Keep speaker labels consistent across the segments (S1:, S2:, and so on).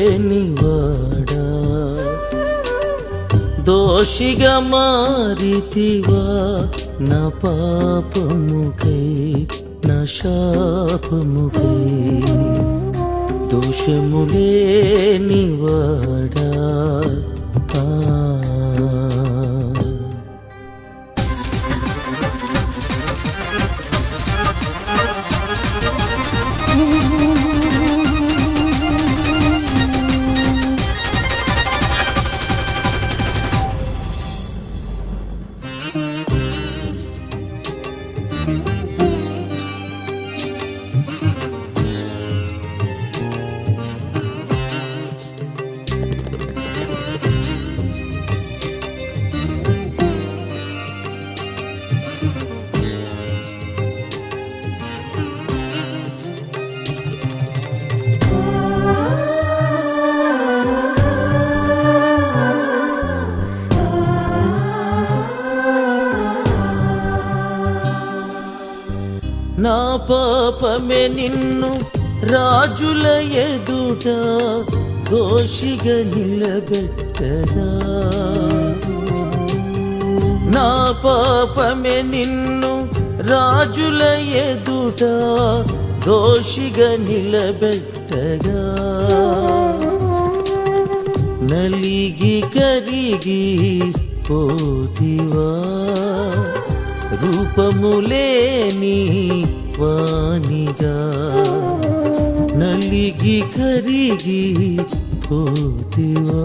S1: దోషములేనివాడా దోషిగా మారితివా నా పాపముకై నా శాపముకై దోషములేనివాడా నా పాపమే నిన్ను రాజుల ఎదుట దోషిగా నిలబెట్టగా నా పాపమే నిన్ను రాజుల ఎదుట దోషిగా నిలబెట్టగా నలిగి కరిగి పోతివా రూపములేని వానిగా నలిగి కరిగి పోతివా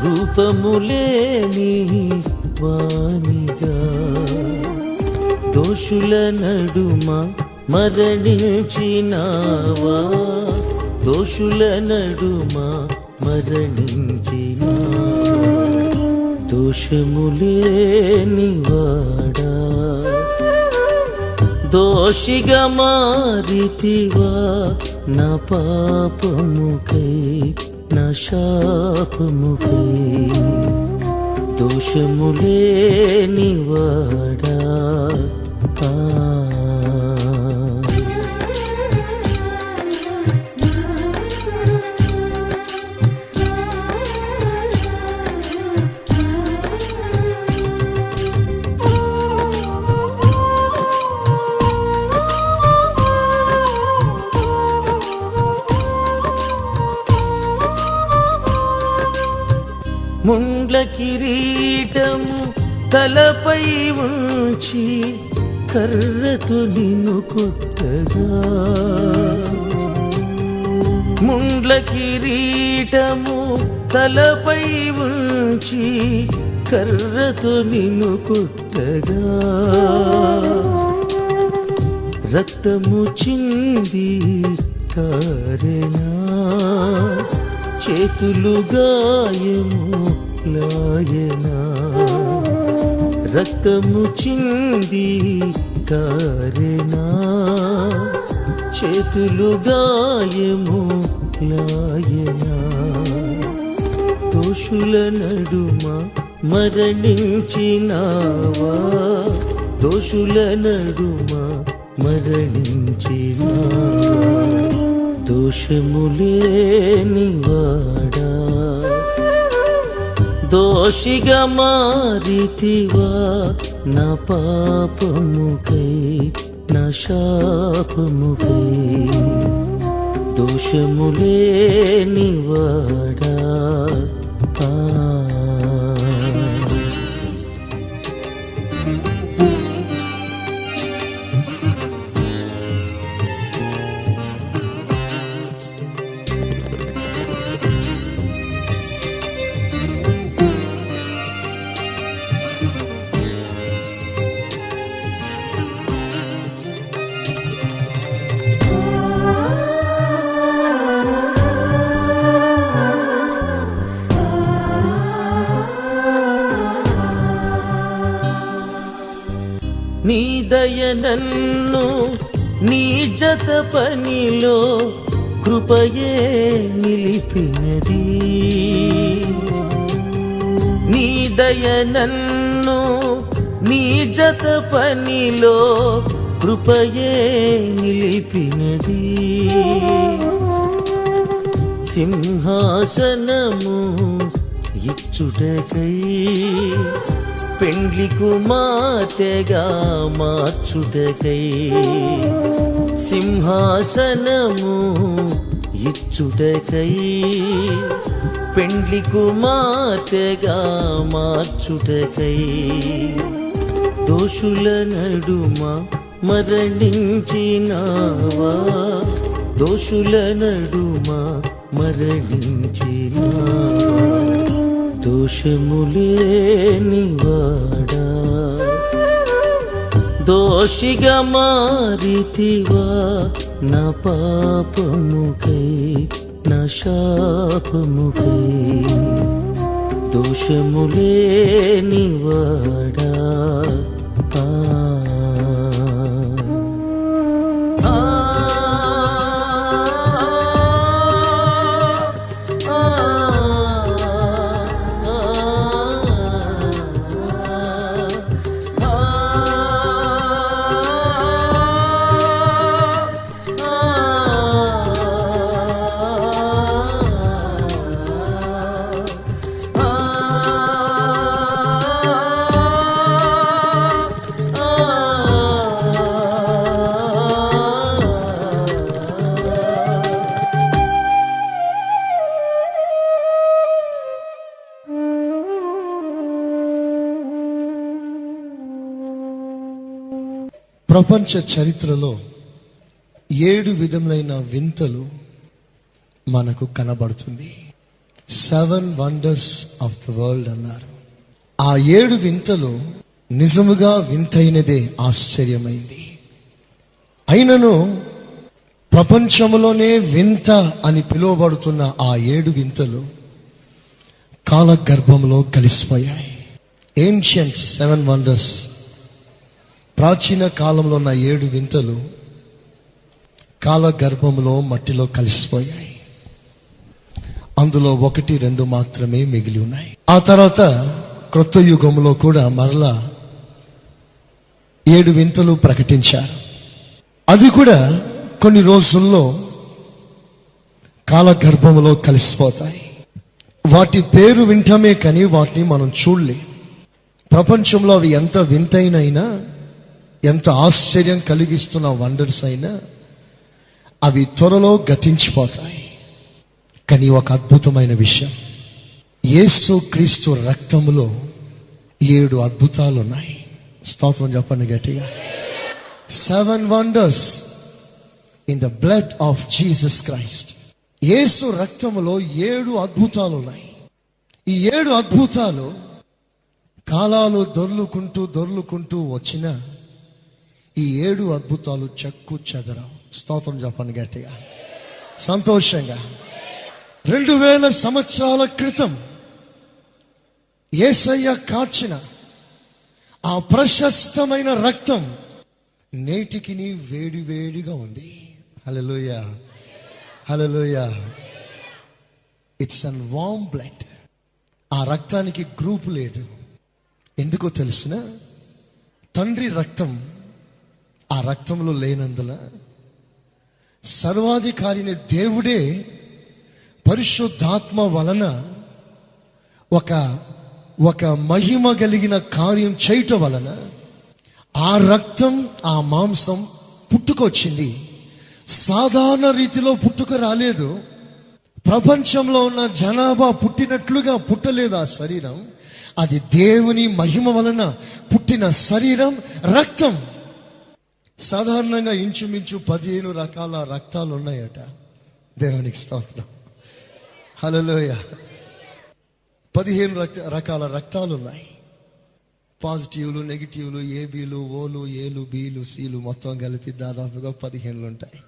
S1: రూపములేని వానిగా దోషుల నడుమ మరణించినావా దోషుల నడుమ మరణించినా దోషములేనివాడా దోషిగా మారితివా నా పాపముకై నా శాపముకై దోషములేనివాడా ముండ్ల కిరీటము తలపై ఉంచి కర్రతో నిన్ను కొట్టగా ముండ్ల కిరీటము తలపై ఉంచి కర్రతో నిన్ను కొట్టగా రక్తము చింది కారెనా చేతులు గాయము లాయనా రక్తము చింది కారెనా చేతులు గాయము లాయనా దోషుల నడుమ మరణించినావా దోషుల నడుమ మరణించినా దోషములేనివాడా దోషిగా మారితివా నా పాపముకై నా శాపముకై దోషములేనివాడా నీ దయ నన్ను నీ జత పనిలో కృపయే నిలిపినది. నీ దయ నన్ను నీ జత పనిలో కృపయే నిలిపినది. సింహాసనము ఇచ్చుటకై పెండ్లి కుమార్తెగా మార్చుటకై సింహాసనము ఇచ్చుటకై పెండ్లి కుమార్తెగా మార్చుటకై దోషుల నడుమ మరణించినావా, దోషుల నడుమ మరణించినావా, దోషములేనివాడా దోషిగా మారితివా, నా పాపముకై నా శాపముకై దోషములేనివాడా
S2: ప్రపంచ చరిత్రలో 7 విధములైన వింతలు మనకు కనబడుతుంది. 7 వండర్స్ ఆఫ్ ద వరల్డ్ అన్నారు. ఆ 7 వింతలు నిజముగా వింతైనదే, ఆశ్చర్యమైంది. అయినను ప్రపంచంలోనే వింత అని పిలువబడుతున్న ఆ 7 వింతలు కాలగర్భంలో కలిసిపోయాయి. ఏన్షియంట్ 7 వండర్స్, ప్రాచీన కాలంలో ఉన్న 7 వింతలు కాలగర్భంలో మట్టిలో కలిసిపోయాయి. అందులో 1, 2 మాత్రమే మిగిలి ఉన్నాయి. ఆ తర్వాత క్రొత్త యుగంలో కూడా మరలా 7 వింతలు ప్రకటించారు. అది కూడా కొన్ని రోజుల్లో కాలగర్భంలో కలిసిపోతాయి. వాటి పేరు వింటమే కానీ వాటిని మనం చూడలే. ప్రపంచంలో అవి ఎంత వింతైనైనా, ఎంత ఆశ్చర్యం కలిగిస్తున్న వండర్స్ అయినా అవి త్వరలో గతించిపోతాయి. కానీ ఒక అద్భుతమైన విషయం, యేసు క్రీస్తు రక్తములో 7 అద్భుతాలు ఉన్నాయి. స్తోత్రం చెప్పండి గట్టిగా. 7 wonders in the blood of Jesus Christ. Yesu రక్తములో 7 అద్భుతాలు ఉన్నాయి. ఈ 7 అద్భుతాలు కాలాలు దొర్లుకుంటూ వచ్చిన ఈ 7 అద్భుతాలు చెక్కు చెదరవు. స్తోత్రం చెప్పండి గట్టిగా, సంతోషంగా. 2000 సంవత్సరాల క్రితం యేసయ్య కార్చిన ఆ ప్రశస్తమైన రక్తం నేటికి వేడిగా ఉంది. Hallelujah, hallelujah. It's an warm blood. ఆ రక్తానికి గ్రూప్ లేదు. ఎందుకో తెలుసిన, తండ్రి రక్తం ఆ రక్తంలో లేనందున సర్వాధికారిని దేవుడే పరిశుద్ధాత్మ వలన ఒక మహిమ కలిగిన కార్యం చేయటం వలన ఆ రక్తం, ఆ మాంసం పుట్టుకొచ్చింది. సాధారణ రీతిలో పుట్టుక రాలేదు. ప్రపంచంలో ఉన్న జనాభా పుట్టినట్లుగా పుట్టలేదు ఆ శరీరం. అది దేవుని మహిమ వలన పుట్టిన శరీరం, రక్తం. సాధారణంగా ఇంచుమించు 15 రకాల రక్తాలు ఉన్నాయట. దేవునికి స్తోత్రం, హల్లెలూయా. 15 రకాల రక్తాలు ఉన్నాయి. పాజిటివ్లు, నెగిటివ్లు, ఏబీలు, ఓలు, ఏలు, బీలు, సీలు మొత్తం కలిపి దాదాపుగా 15 ఉంటాయి.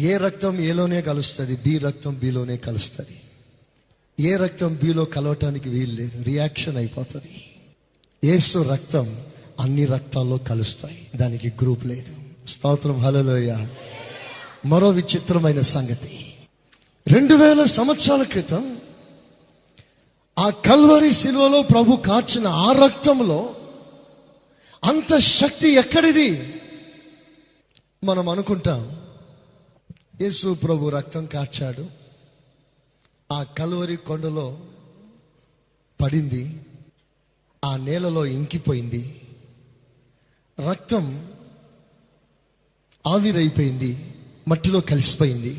S2: ఏ రక్తం ఏలోనే కలుస్తుంది, బి రక్తం బిలోనే కలుస్తుంది. ఏ రక్తం బిలో కలవటానికి వీలు లేదు, రియాక్షన్ అయిపోతుంది. యేసు రక్తం అన్ని రక్తాల్లో కలుస్తాయి, దానికి గ్రూప్ లేదు. స్తోత్రం, హల్లెలూయా. మరో విచిత్రమైన సంగతి, 2000 సంవత్సరాల క్రితం ఆ కల్వరి శిలువలో ప్రభు కార్చిన ఆ రక్తంలో అంత శక్తి ఎక్కడిది? మనం అనుకుంటాం యేసు ప్రభు రక్తం కార్చాడు, ఆ కలువరి కొండలో పడింది, ఆ నేలలో ఇంకిపోయింది, రక్తం ఆవిరైపోయింది, మట్టిలో కలిసిపోయింది.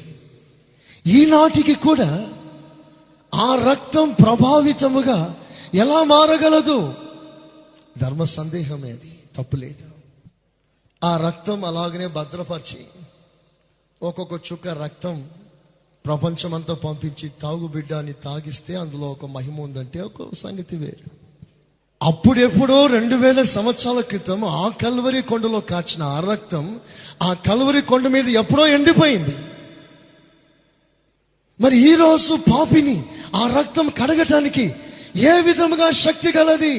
S2: ఈనాటికి కూడా ఆ రక్తం ప్రభావితముగా ఎలా మారగలదు? ధర్మ సందేహమే, అది తప్పులేదు. ఆ రక్తం అలాగనే భద్రపరిచి ఒక్కొక్క చుక్క రక్తం ప్రపంచమంతా పంపించి తాగు బిడ్డ అని తాగిస్తే అందులో ఒక మహిమ ఉందంటే ఒక సంగతి వేరు. అప్పుడెప్పుడో 2000 సంవత్సరాల క్రితం ఆ కల్వరి కొండలో కాచిన ఆ రక్తం ఆ కల్వరి కొండ మీద ఎప్పుడో ఎండిపోయింది. మరి ఈ రోజు పాపిని ఆ రక్తం కడగటానికి ఏ విధముగా శక్తి గలది?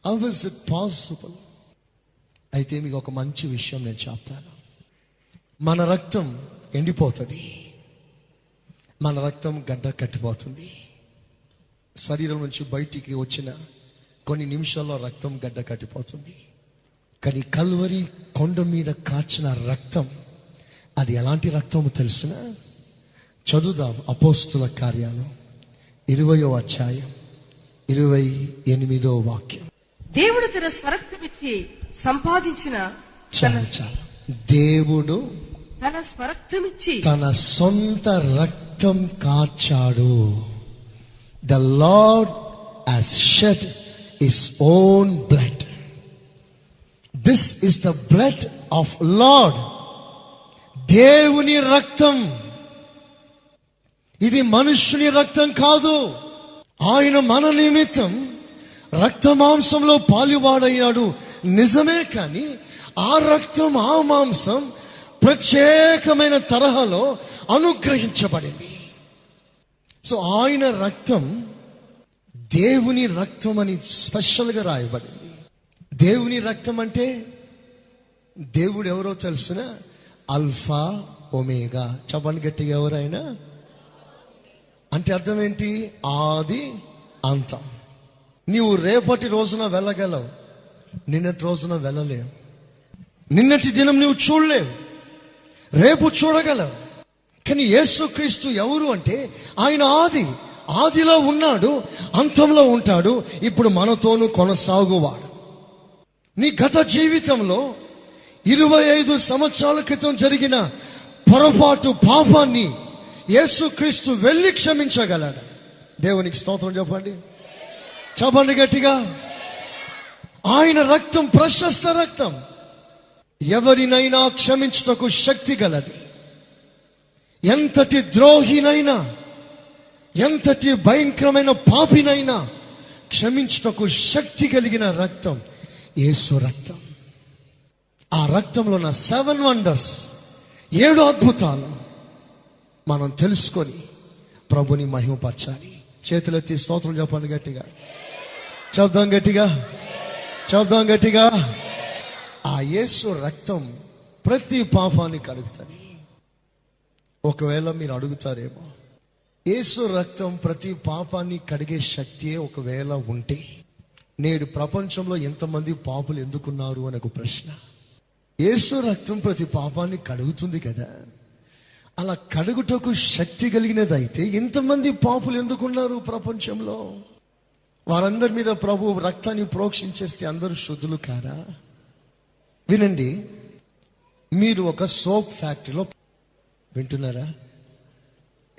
S2: How is it possible? అయితే మీకు ఒక మంచి విషయం నేను చెప్తాను. మన రక్తం ఎండిపోతుంది, మన రక్తం గడ్డ కట్టిపోతుంది. శరీరం నుంచి బయటికి వచ్చిన కొన్ని నిమిషాల్లో రక్తం గడ్డ కట్టిపోతుంది. కానీ కల్వరి కొండ మీద కాచిన రక్తం, అది ఎలాంటి రక్తము తెలిసిన? చదువుదాం. అపోస్తుల కార్యాలు 20వ అధ్యాయం 28వ వాక్యం.
S3: దేవుడు తన స్వరక్తమిచ్చి సంపాదించిన
S2: చాలా దేవుడు
S3: తన స్వరక్తమిచ్చి
S2: తన సొంత రక్తం కార్చాడు. The Lord has shed his own blood. This is the blood of Lord. దేవుని రక్తం ఇది, మనుష్యుని రక్తం కాదు. ఆయన మన నిమిత్తం రక్త మాంసంలో పాలువాడయ్యాడు నిజమే, కానీ ఆ రక్తం ఆ మాంసం ప్రత్యేకమైన తరహాలో అనుగ్రహించబడింది. సో ఆయన రక్తం దేవుని రక్తం అని స్పెషల్గా రాయబడింది. దేవుని రక్తం అంటే దేవుడు ఎవరో తెలిసిన? Alpha omega. చెప్పండి గట్టిగా, ఎవరైనా అంటే అర్థం ఏంటి? ఆది అంతం. నీవు రేపటి రోజున వెళ్ళగలవు, నిన్నటి రోజున వెళ్ళలేవు. నిన్నటి దినం నువ్వు చూడలేవు, రేపు చూడగలవు. కానీ యేసుక్రీస్తు ఎవరు అంటే ఆయన ఆదిలో ఉన్నాడు, అంతంలో ఉంటాడు, ఇప్పుడు మనతోనూ కొనసాగువాడు. నీ గత జీవితంలో 25 సంవత్సరాల క్రితం జరిగిన పొరపాటు పాపాన్ని యేసుక్రీస్తు వెళ్ళి క్షమించగలడు. దేవునికి స్తోత్రం చెప్పండి, చెప్పండి గట్టిగా. ఆయన రక్తం ప్రశస్త రక్తం, ఎవరినైనా క్షమించుటకు శక్తి గలది. ఎంతటి ద్రోహినైనా, ఎంతటి భయంకరమైన పాపినైనా క్షమించుటకు శక్తి కలిగిన రక్తం యేసు రక్తం. ఆ రక్తంలో ఉన్న 7 వండర్స్, 7 అద్భుతాలు మనం తెలుసుకొని ప్రభుని మహిమపరచాలి. చేతులెత్తి స్తోత్రం చెప్పండి గట్టిగా, చెప్దాం గట్టిగా, చెప్దాం గట్టిగా. ఆ యేసు రక్తం ప్రతి పాపాన్ని కడుగుతుంది. ఒకవేళ మీరు అడుగుతారేమో, యేసు రక్తం ప్రతి పాపాన్ని కడిగే శక్తియే ఒకవేళ ఉంటే నేడు ప్రపంచంలో ఎంతమంది పాపులు ఎందుకున్నారు అని ఒక ప్రశ్న. యేసు రక్తం ప్రతి పాపాన్ని కడుగుతుంది కదా, అలా కడుగుటకు శక్తి కలిగినది అయితే ఇంతమంది పాపులు ఎందుకున్నారు ప్రపంచంలో? వారందరి మీద ప్రభు రక్తాన్ని ప్రోక్షించేస్తే అందరూ శుద్ధులు కారా? వినండి, మీరు ఒక సోప్ ఫ్యాక్టరీలో వింటున్నారా?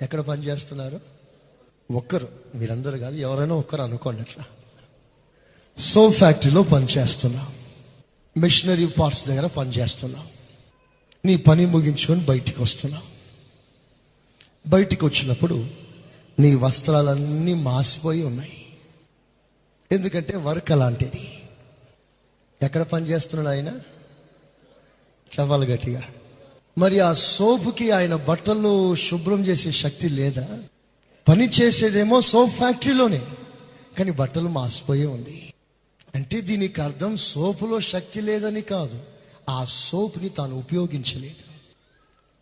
S2: ఎక్కడ పని చేస్తున్నారు? ఒక్కరు, మీరందరూ కాదు, ఎవరైనా ఒక్కరు అనుకోండి. అట్లా సోప్ ఫ్యాక్టరీలో పని చేస్తున్నావు, మిషనరీ పార్ట్స్ దగ్గర పని చేస్తున్నావు. నీ పని ముగించుకొని బయటికి వస్తున్నావు. బయటికి వచ్చినప్పుడు నీ వస్త్రాలన్నీ మాసిపోయి ఉన్నాయి. ఎందుకంటే వర్క్ అలాంటిది. ఎక్కడ పని చేస్తున్నాడు ఆయన? చెప్పాలి గట్టిగా. మరి ఆ సోపుకి ఆయన బట్టలు శుభ్రం చేసే శక్తి లేదా? పని చేసేదేమో సోప్ ఫ్యాక్టరీలోనే, కానీ బట్టలు మాసిపోయి ఉంది. అంటే దీనికి అర్థం సోపులో శక్తి లేదని కాదు, ఆ సోప్ని తాను ఉపయోగించలేదు.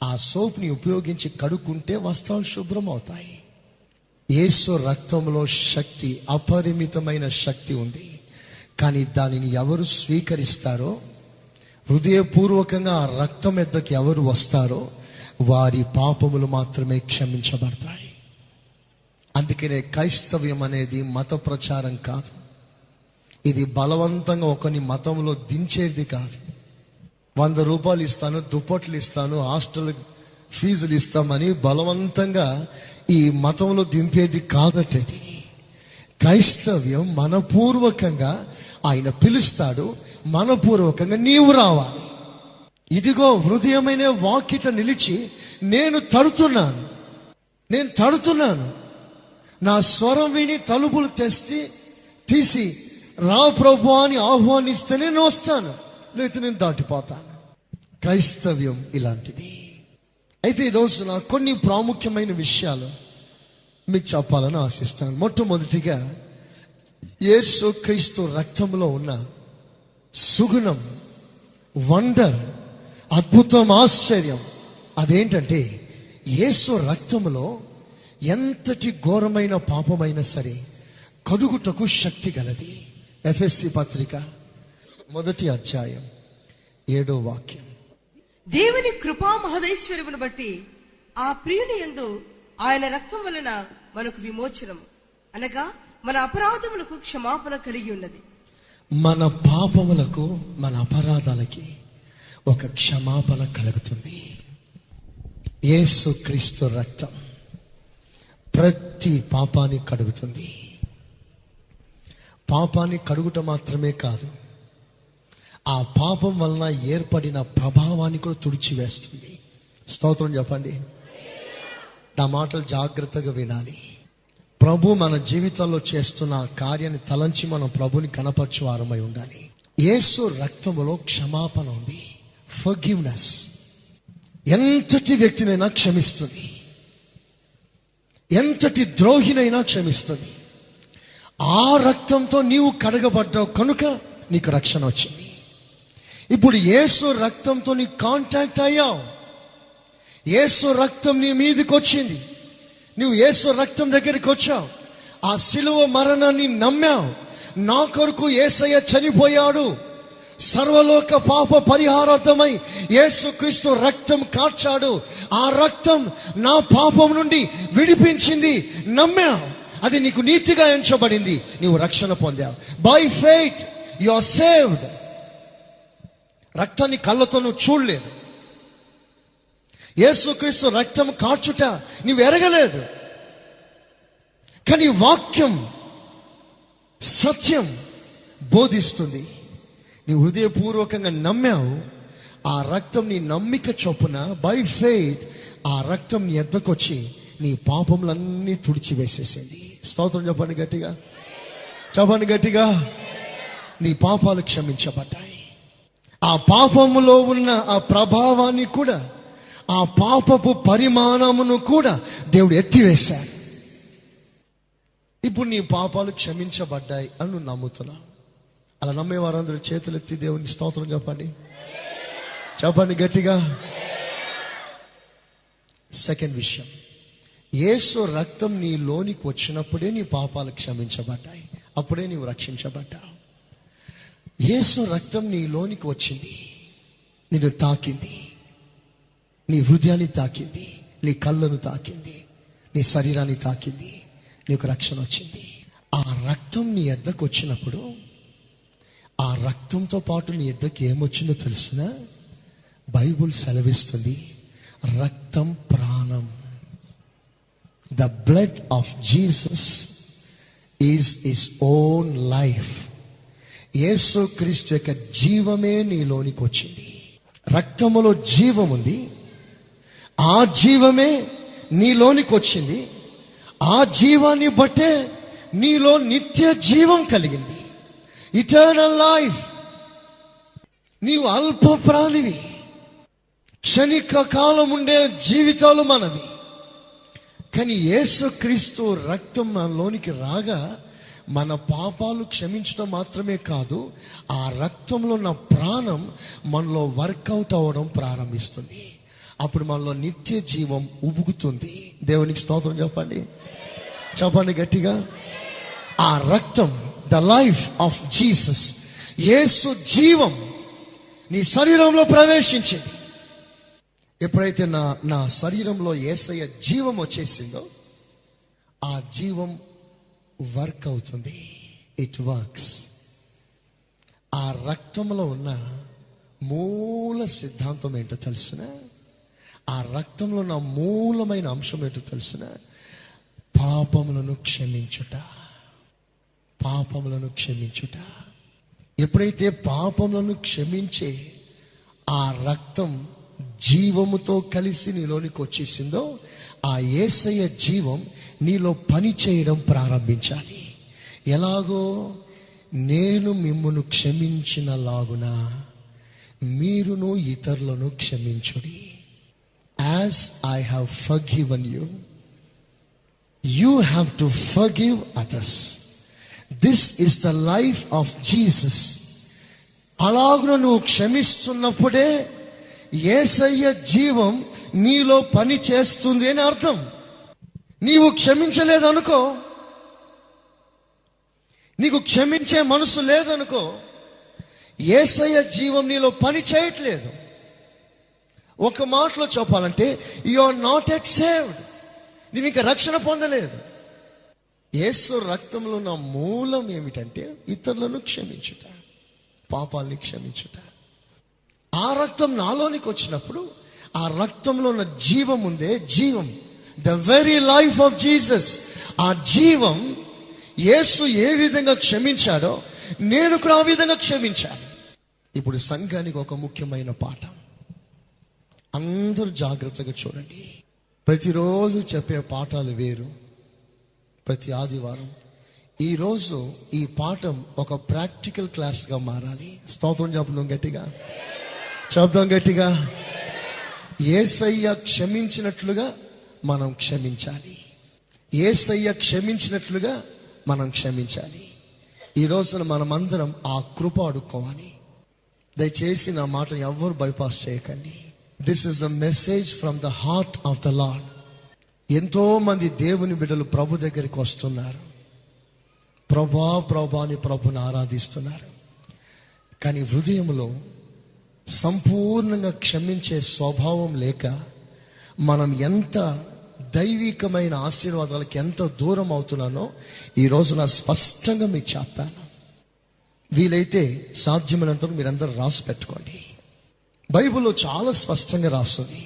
S2: ఆ సోప్ని ఉపయోగించి కడుక్కుంటే వస్త్రాలు శుభ్రం అవుతాయి. యేసు రక్తంలో శక్తి, అపరిమితమైన శక్తి ఉంది. కానీ దానిని ఎవరు స్వీకరిస్తారో, హృదయపూర్వకంగా ఆ రక్తం ఎద్దకు ఎవరు వస్తారో, వారి పాపములు మాత్రమే క్షమించబడతాయి. అందుకనే క్రైస్తవ్యం అనేది మత ప్రచారం కాదు. ఇది బలవంతంగా ఒకని మతంలో దించేది కాదు. 100 రూపాయలు ఇస్తాను, దుప్పట్లు ఇస్తాను, హాస్టల్ ఫీజులు ఇస్తామని బలవంతంగా ఈ మతంలో దింపేది కాదటది. క్రైస్తవ్యం మనపూర్వకంగా ఆయన పిలుస్తాడు, మనపూర్వకంగా నీవు రావాలి. ఇదిగో హృదయమైన వాకిట నిలిచి నేను తడుతున్నాను, నా స్వరం విని తలుపులు తీసి రా ప్రభు అని ఆహ్వానిస్తే నేను వస్తాను, లేకపోతే నేను దాటిపోతాను. క్రైస్తవ్యం ఇలాంటిది. అయితే ఈరోజు నా కొన్ని ప్రాముఖ్యమైన విషయాలు మీకు చెప్పాలని ఆశిస్తాను. మొట్టమొదటిగా యేసు క్రీస్తు రక్తంలో ఉన్న సుగుణం, వండర్, అద్భుతం, ఆశ్చర్యం అదేంటంటే యేసు రక్తములో ఎంతటి ఘోరమైన పాపమైనా సరే కడుగుటకు శక్తి గలది. ఎఫెసీ పత్రిక 1వ అధ్యాయం 7వ వాక్యం.
S3: దేవుని కృపా మహదైశ్వర్యమును బట్టి ఆ ప్రియుని యందు ఆయన రక్తం వలన మనకు విమోచనం, అనగా మన అపరాధములకు క్షమాపణ కలిగి ఉన్నది.
S2: మన పాపములకు, మన అపరాధాలకి ఒక క్షమాపణ కలుగుతుంది. యేసు క్రీస్తు రక్తం ప్రతి పాపాన్ని కడుగుతుంది. పాపాన్ని కడుగుట మాత్రమే కాదు, ఆ పాపం వలన ఏర్పడిన ప్రభావాన్ని కూడా తుడిచివేస్తుంది. స్తోత్రం చెప్పండి. నా మాటలు జాగ్రత్తగా వినాలి. ప్రభు మన జీవితంలో చేస్తున్న కార్యాన్ని తలంచి మనం ప్రభుని కనపరచు వారమై ఉండాలి. యేసు రక్తములో క్షమాపణ ఉంది, ఫర్గివ్నెస్. ఎంతటి వ్యక్తినైనా క్షమిస్తుంది, ఎంతటి ద్రోహినైనా క్షమిస్తుంది. ఆ రక్తంతో నీవు కడగబడ్డావు కనుక నీకు రక్షణ వచ్చింది. ఇప్పుడు యేసు రక్తంతో నీ కాంటాక్ట్ అయ్యావు, యేసు రక్తం నీ మీదకి వచ్చింది, నువ్వు యేసు రక్తం దగ్గరికి వచ్చావు, ఆ సిలువ మరణాన్ని నమ్మావు. నా కొరకు యేసయ్య చనిపోయాడు, సర్వలోక పాప పరిహారార్థమై యేసుక్రీస్తు రక్తం కార్చాడు, ఆ రక్తం నా పాపం నుండి విడిపించింది, నమ్మావు, అది నీకు నీతిగా ఎంచబడింది, నీవు రక్షణ పొందావు. By faith you are saved. రక్తాన్ని కళ్ళతో నువ్వు చూడలేదు, యేసుక్రీస్తు రక్తం కార్చుట నువ్వు ఎరగలేదు, కానీ వాక్యం సత్యం బోధిస్తుంది. నీ హృదయపూర్వకంగా నమ్మావు, ఆ రక్తం నీ నమ్మిక చొప్పున బై ఫెయిత్ ఆ రక్తం నీ ఎద్దకొచ్చి నీ పాపములన్నీ తుడిచివేసేసింది. స్తోత్రం చెప్పండి గట్టిగా, చెప్పండి గట్టిగా. నీ పాపాలు క్షమించబడ్డాయి. ఆ పాపములో ఉన్న ఆ ప్రభావాన్ని కూడా, ఆ పాపపు పరిమాణమును కూడా దేవుడు ఎత్తివేశాడు. ఇప్పుడు నీ పాపాలు క్షమించబడ్డాయి అని నువ్వు నమ్ముతున్నావు. అలా నమ్మే వారందరూ చేతులు ఎత్తి దేవుని స్తోత్రం చెప్పండి, చెప్పండి గట్టిగా. సెకండ్ విషయం, యేసు రక్తం నీ లోనికి వచ్చినప్పుడే నీ పాపాలు క్షమించబడ్డాయి, అప్పుడే నీవు రక్షించబడ్డావు. యేసు రక్తం నీ లోనికి వచ్చింది, నిన్ను తాకింది, నీ హృదయాన్ని తాకింది, నీ కళ్ళను తాకింది, నీ శరీరాన్ని తాకింది, నీకు రక్షణ వచ్చింది. ఆ రక్తం నీ ఎద్దకు వచ్చినప్పుడు ఆ రక్తంతో పాటు నీ ఎద్దకి ఏమొచ్చిందో తెలిసిన బైబుల్ సెలవిస్తుంది, రక్తం ప్రాణం. The blood of Jesus is his own life. Yesu Kreestu యొక్క జీవమే నీలోనికి వచ్చింది. రక్తములో జీవం ఉంది, ఆ జీవమే నీలోనికి వచ్చింది. ఆ జీవాన్ని బట్టే నీలో నిత్య జీవం కలిగింది, ఇటర్నల్ లైఫ్. నీవు అల్ప ప్రాణివి, క్షణిక కాలం ఉండే జీవితాలు మనవి. కానీ యేసుక్రీస్తు రక్తం మనలోనికి రాగా మన పాపాలు క్షమించడం మాత్రమే కాదు, ఆ రక్తంలో ఉన్న ప్రాణం మనలో వర్కౌట్ అవ్వడం ప్రారంభిస్తుంది. అప్పుడు మనలో నిత్య జీవం ఉబుకుతుంది. దేవునికి స్తోత్రం చెప్పండి, చెప్పండి గట్టిగా. ఆ రక్తం, ద లైఫ్ ఆఫ్ జీసస్, యేసు జీవం నీ శరీరంలో ప్రవేశించింది. ఎప్పుడైతే నా శరీరంలో యేసయ్య జీవం వచ్చేసిందో, ఆ జీవం వర్క్ అవుతుంది. It works. ఆ రక్తంలో ఉన్న మూల సిద్ధాంతం ఏంటో తెలుసునా? ఆ రక్తంలో ఉన్న మూలమైన అంశం ఏంటో తెలుసునా? పాపములను క్షమించుట. పాపములను క్షమించుట. ఎప్పుడైతే పాపములను క్షమించే ఆ రక్తం జీవముతో కలిసి నీలోనికి వచ్చేసిందో, ఆ యేసయ్య జీవం నీలో పని చేయడం ప్రారంభించాలి. ఎలాగో? నేను మిమ్మును క్షమించిన లాగున మీరును ఇతరులను క్షమించుడి. As I have forgiven you, you have to forgive others. This is the life of Jesus. అలాగున నువ్వు క్షమిస్తున్నప్పుడే యేసయ్య జీవం నీలో పని చేస్తుంది అని అర్థం. నీవు క్షమించలేదనుకో, నీకు క్షమించే మనసు లేదనుకో, యేసయ్య జీవం నీలో పని చేయట్లేదు. ఒక మాటలో చెప్పాలంటే you are not yet saved. నీవు ఇంకా రక్షణ పొందలేదు. యేసు రక్తంలో ఉన్న మూలం ఏమిటంటే ఇతరులను క్షమించుట, పాపాలని క్షమించుట. ఆ రక్తం నాలోనికి వచ్చినప్పుడు ఆ రక్తంలో ఉన్న జీవం ఉందే, జీవం, the very life of Jesus. ఆ జీవం యేసు ఏ విధంగా క్షమించాడో నేను కూడా ఆ విధంగా క్షమించాను. ఇప్పుడు సంఘానికి ఒక ముఖ్యమైన పాఠం. అందరూ జాగ్రత్తగా చూడండి. ప్రతిరోజు చెప్పే పాఠాలు వేరు. ప్రతి ఆదివారం ఈరోజు ఈ పాఠం ఒక ప్రాక్టికల్ క్లాస్గా మారాలి. స్తోత్రం చెప్తాం గట్టిగా, చెప్తాం గట్టిగా. యేసయ్య క్షమించినట్లుగా మనం క్షమించాలి. యేసయ్య క్షమించినట్లుగా మనం క్షమించాలి. ఈ రోజున మనమందరం ఆ కృప అడుక్కోవాలి. దయచేసి నా మాట ఎవ్వరు బైపాస్ చేయకండి. This is the message from the heart of the lord. ఎంతో మంది దేవుని బిడ్డలు ప్రభు దగ్గరికి వస్తున్నారు. ప్రభాని ప్రభుని ఆరాధిస్తున్నారు. కానీ హృదయంలో సంపూర్ణంగా క్షమించే స్వభావం లేక మనం ఎంత దైవికమైన ఆశీర్వాదాలకు ఎంత దూరం అవుతున్నానో ఈ రోజు నా స్పష్టంగా మీకు చెప్తాను. వీలైతే సాధ్యమైనంత మీరందరూ రాసి పెట్టుకోండి. బైబిల్లో చాలా స్పష్టంగా రాస్తుంది,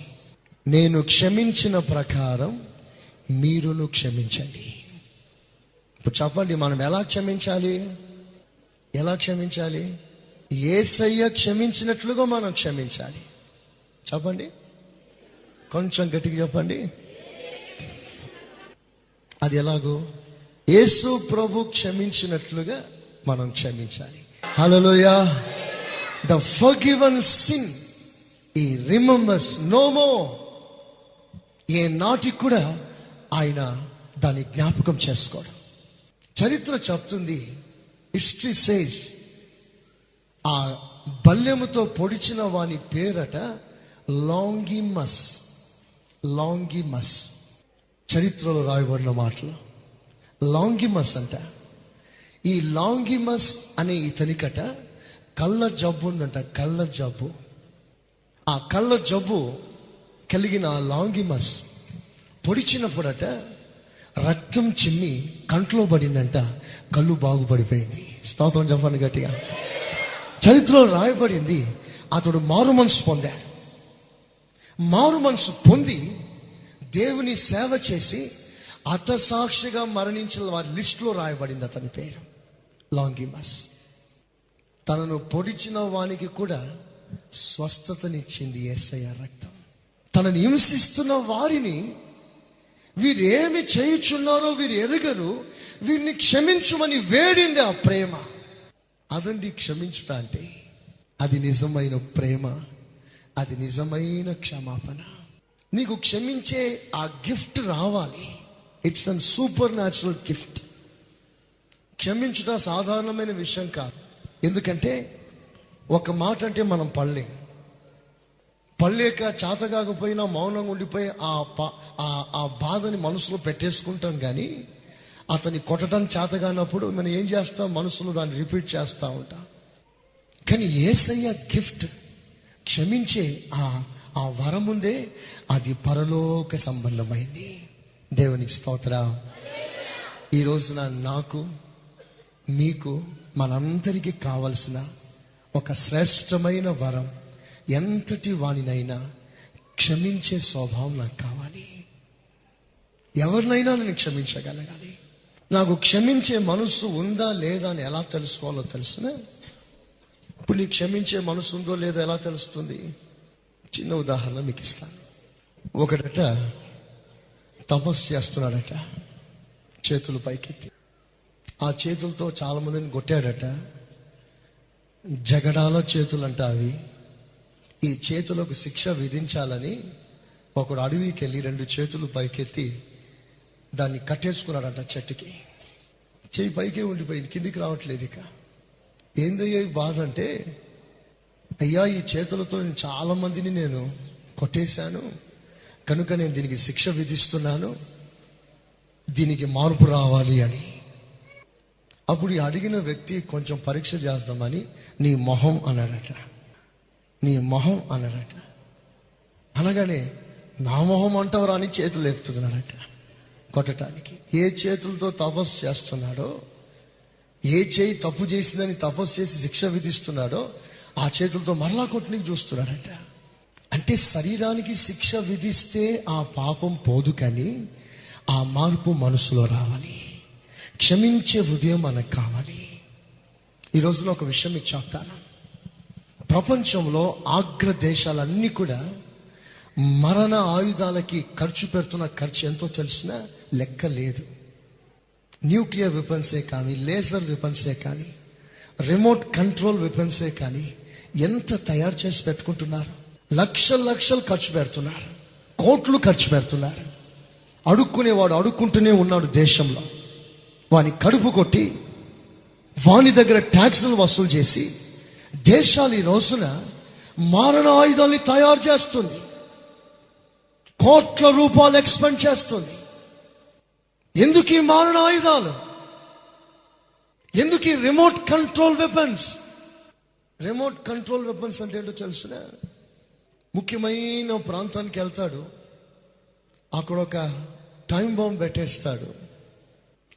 S2: నేను క్షమించిన ప్రకారం మీరును క్షమించండి. ఇప్పుడు చెప్పండి, మనం ఎలా క్షమించాలి? ఎలా క్షమించాలి? యేసయ్య క్షమించినట్లుగా మనం క్షమించాలి. చెప్పండి, కొంచెం గట్టిగా చెప్పండి. అది ఎలాగో? యేసు ప్రభు క్షమించినట్లుగా మనం క్షమించాలి. Hallelujah. The forgiven sin he remembers no more. ఏ నాటికి కూడా ఆయన దాన్ని జ్ఞాపకం చేసుకోడు. చరిత్ర చెప్తుంది, హిస్టరీ సేస్, ఆ బల్యముతో పొడిచిన వాని పేరట లాంగిమస్. లాంగిమస్ చరిత్రలో రాయబడిన మాటలు. లాంగిమస్ అంట. ఈ లాంగిమస్ అనే ఇతనికట కళ్ళ జబ్బు ఉందంట. కళ్ళ జబ్బు. ఆ కళ్ళ జబ్బు కలిగిన ఆ లాంగిమస్ పొడిచినప్పుడట రక్తం చిమ్మి కంట్లో పడిందంట. కళ్ళు బాగుపడిపోయింది. స్తోత్రం చెప్పండి గట్టిగా. చరిత్రలో రాయబడింది, అతడు మారు మనసు పొందాడు. మారు మనసు పొంది దేవుని సేవ చేసి హతసాక్షిగా మరణించిన వారి లిస్టులో రాయబడింది అతని పేరు లాంగిమస్. తనను పొడిచిన వానికి కూడా స్వస్థతనిచ్చింది యేసయ్య రక్తం. తనని హింసిస్తున్న వారిని వీరేమి చేయుచున్నారో వీరు ఎరుగరు, వీరిని క్షమించుమని వేడింది ఆ ప్రేమ. అదండి క్షమించుట అంటే. అది నిజమైన ప్రేమ, అది నిజమైన క్షమాపణ. నీకు క్షమించే ఆ గిఫ్ట్ రావాలి. It's an supernatural gift. క్షమించుట సాధారణమైన విషయం కాదు. ఎందుకంటే ఒక మాట అంటే మనం పడలేక చేత కాకపోయినా మౌనంగా ఉండిపోయి ఆ బాధని మనసులో పెట్టేసుకుంటాం. కానీ అతన్ని కొట్టడానికి చేత కానప్పుడు మనం ఏం చేస్తాం? మనసులో దాన్ని రిపీట్ చేస్తూ ఉంటాం. కానీ యేసయ్య గిఫ్ట్, క్షమించే ఆ వరం ఉందే అది పరలోక సంబంధమైంది. దేవునికి స్తోత్రం. ఈ రోజున నాకు మీకు మనందరికీ కావలసిన ఒక శ్రేష్టమైన వరం, ఎంతటి వానినైనా క్షమించే స్వభావం నాకు కావాలి. ఎవరినైనా నేను క్షమించగలగాలి. నాకు క్షమించే మనసు ఉందా లేదా అని ఎలా తెలుసుకోవాలో తెలుసునా? ఇప్పుడు నీకు క్షమించే మనసు ఉందో లేదో ఎలా తెలుస్తుంది? చిన్న ఉదాహరణ మీకు ఇస్తాను. ఒకడట తపస్సు చేస్తున్నాడట, చేతులు పైకెత్తి. ఆ చేతులతో చాలా మందిని కొట్టాడట. జగడాలో చేతులంట అవి. ఈ చేతులకు శిక్ష విధించాలని ఒకడు అడవికి వెళ్ళి 2 చేతులు పైకెత్తి దాన్ని కట్టేసుకున్నాడట చెట్టుకి. చెయ్యి పైకే ఉండిపోయింది, కిందికి రావట్లేదు. ఇక ఏందయ్యా ఈ బాధ అంటే, అయ్యా ఈ చేతులతో నేను చాలా మందిని నేను కొట్టేశాను కనుక నేను దీనికి శిక్ష విధిస్తున్నాను, దీనికి మార్పు రావాలి అని. అప్పుడు ఈ అడిగిన వ్యక్తి కొంచెం పరీక్ష చేద్దామని నీ మొహం అన్నాడట. నీ మొహం అన్నాడట. అనగానే నా మొహం అంటావు రాని చేతులు లేపుతున్నాడట కొట్టడానికి. ఏ చేతులతో తపస్సు చేస్తున్నాడో, ఏ చేయి తప్పు చేసిందని తపస్సు చేసి శిక్ష విధిస్తున్నాడో ఆ చేతులతో మరలా కొట్టనికి చూస్తున్నాడట. అంటే శరీరానికి శిక్ష విధిస్తే ఆ పాపం పోదు, కానీ ఆ మార్పు మనసులో రావాలి. క్షమించే హృదయం మనకు కావాలి. ఈ రోజున ఒక విషయం మీకు చెప్తాను. ప్రపంచంలో అగ్ర దేశాలన్నీ కూడా మరణ ఆయుధాలకి ఖర్చు పెడుతున్న ఖర్చు ఎంతో తెలిసినా లెక్క లేదు. న్యూక్లియర్ వెపన్సే కానీ, లేజర్ వెపన్సే కానీ, రిమోట్ కంట్రోల్ వెపన్సే కానీ ఎంత తయారు చేసి పెట్టుకుంటున్నారు. లక్షలు ఖర్చు పెడుతున్నారు, కోట్లు ఖర్చు పెడుతున్నారు. అడుక్కునేవాడు అడుక్కుంటూనే ఉన్నాడు దేశంలో. వాని కడుపు కొట్టి వాని దగ్గర ట్యాక్సులు వసూలు చేసి దేశాలు ఈ రోజున మారణ ఆయుధాలని తయారు చేస్తుంది, కోట్ల రూపాయలు ఎక్స్పెండ్ చేస్తుంది. ఎందుకు ఈ మారణ ఆయుధాలు? ఎందుకు ఈ remote control weapons? Remote control weapons అంటే ఏంటో తెలుసునా? ముఖ్యమైన ప్రాంతానికి వెళ్తాడు, అక్కడ ఒక టైం బాంబ్ పెట్టేస్తాడు,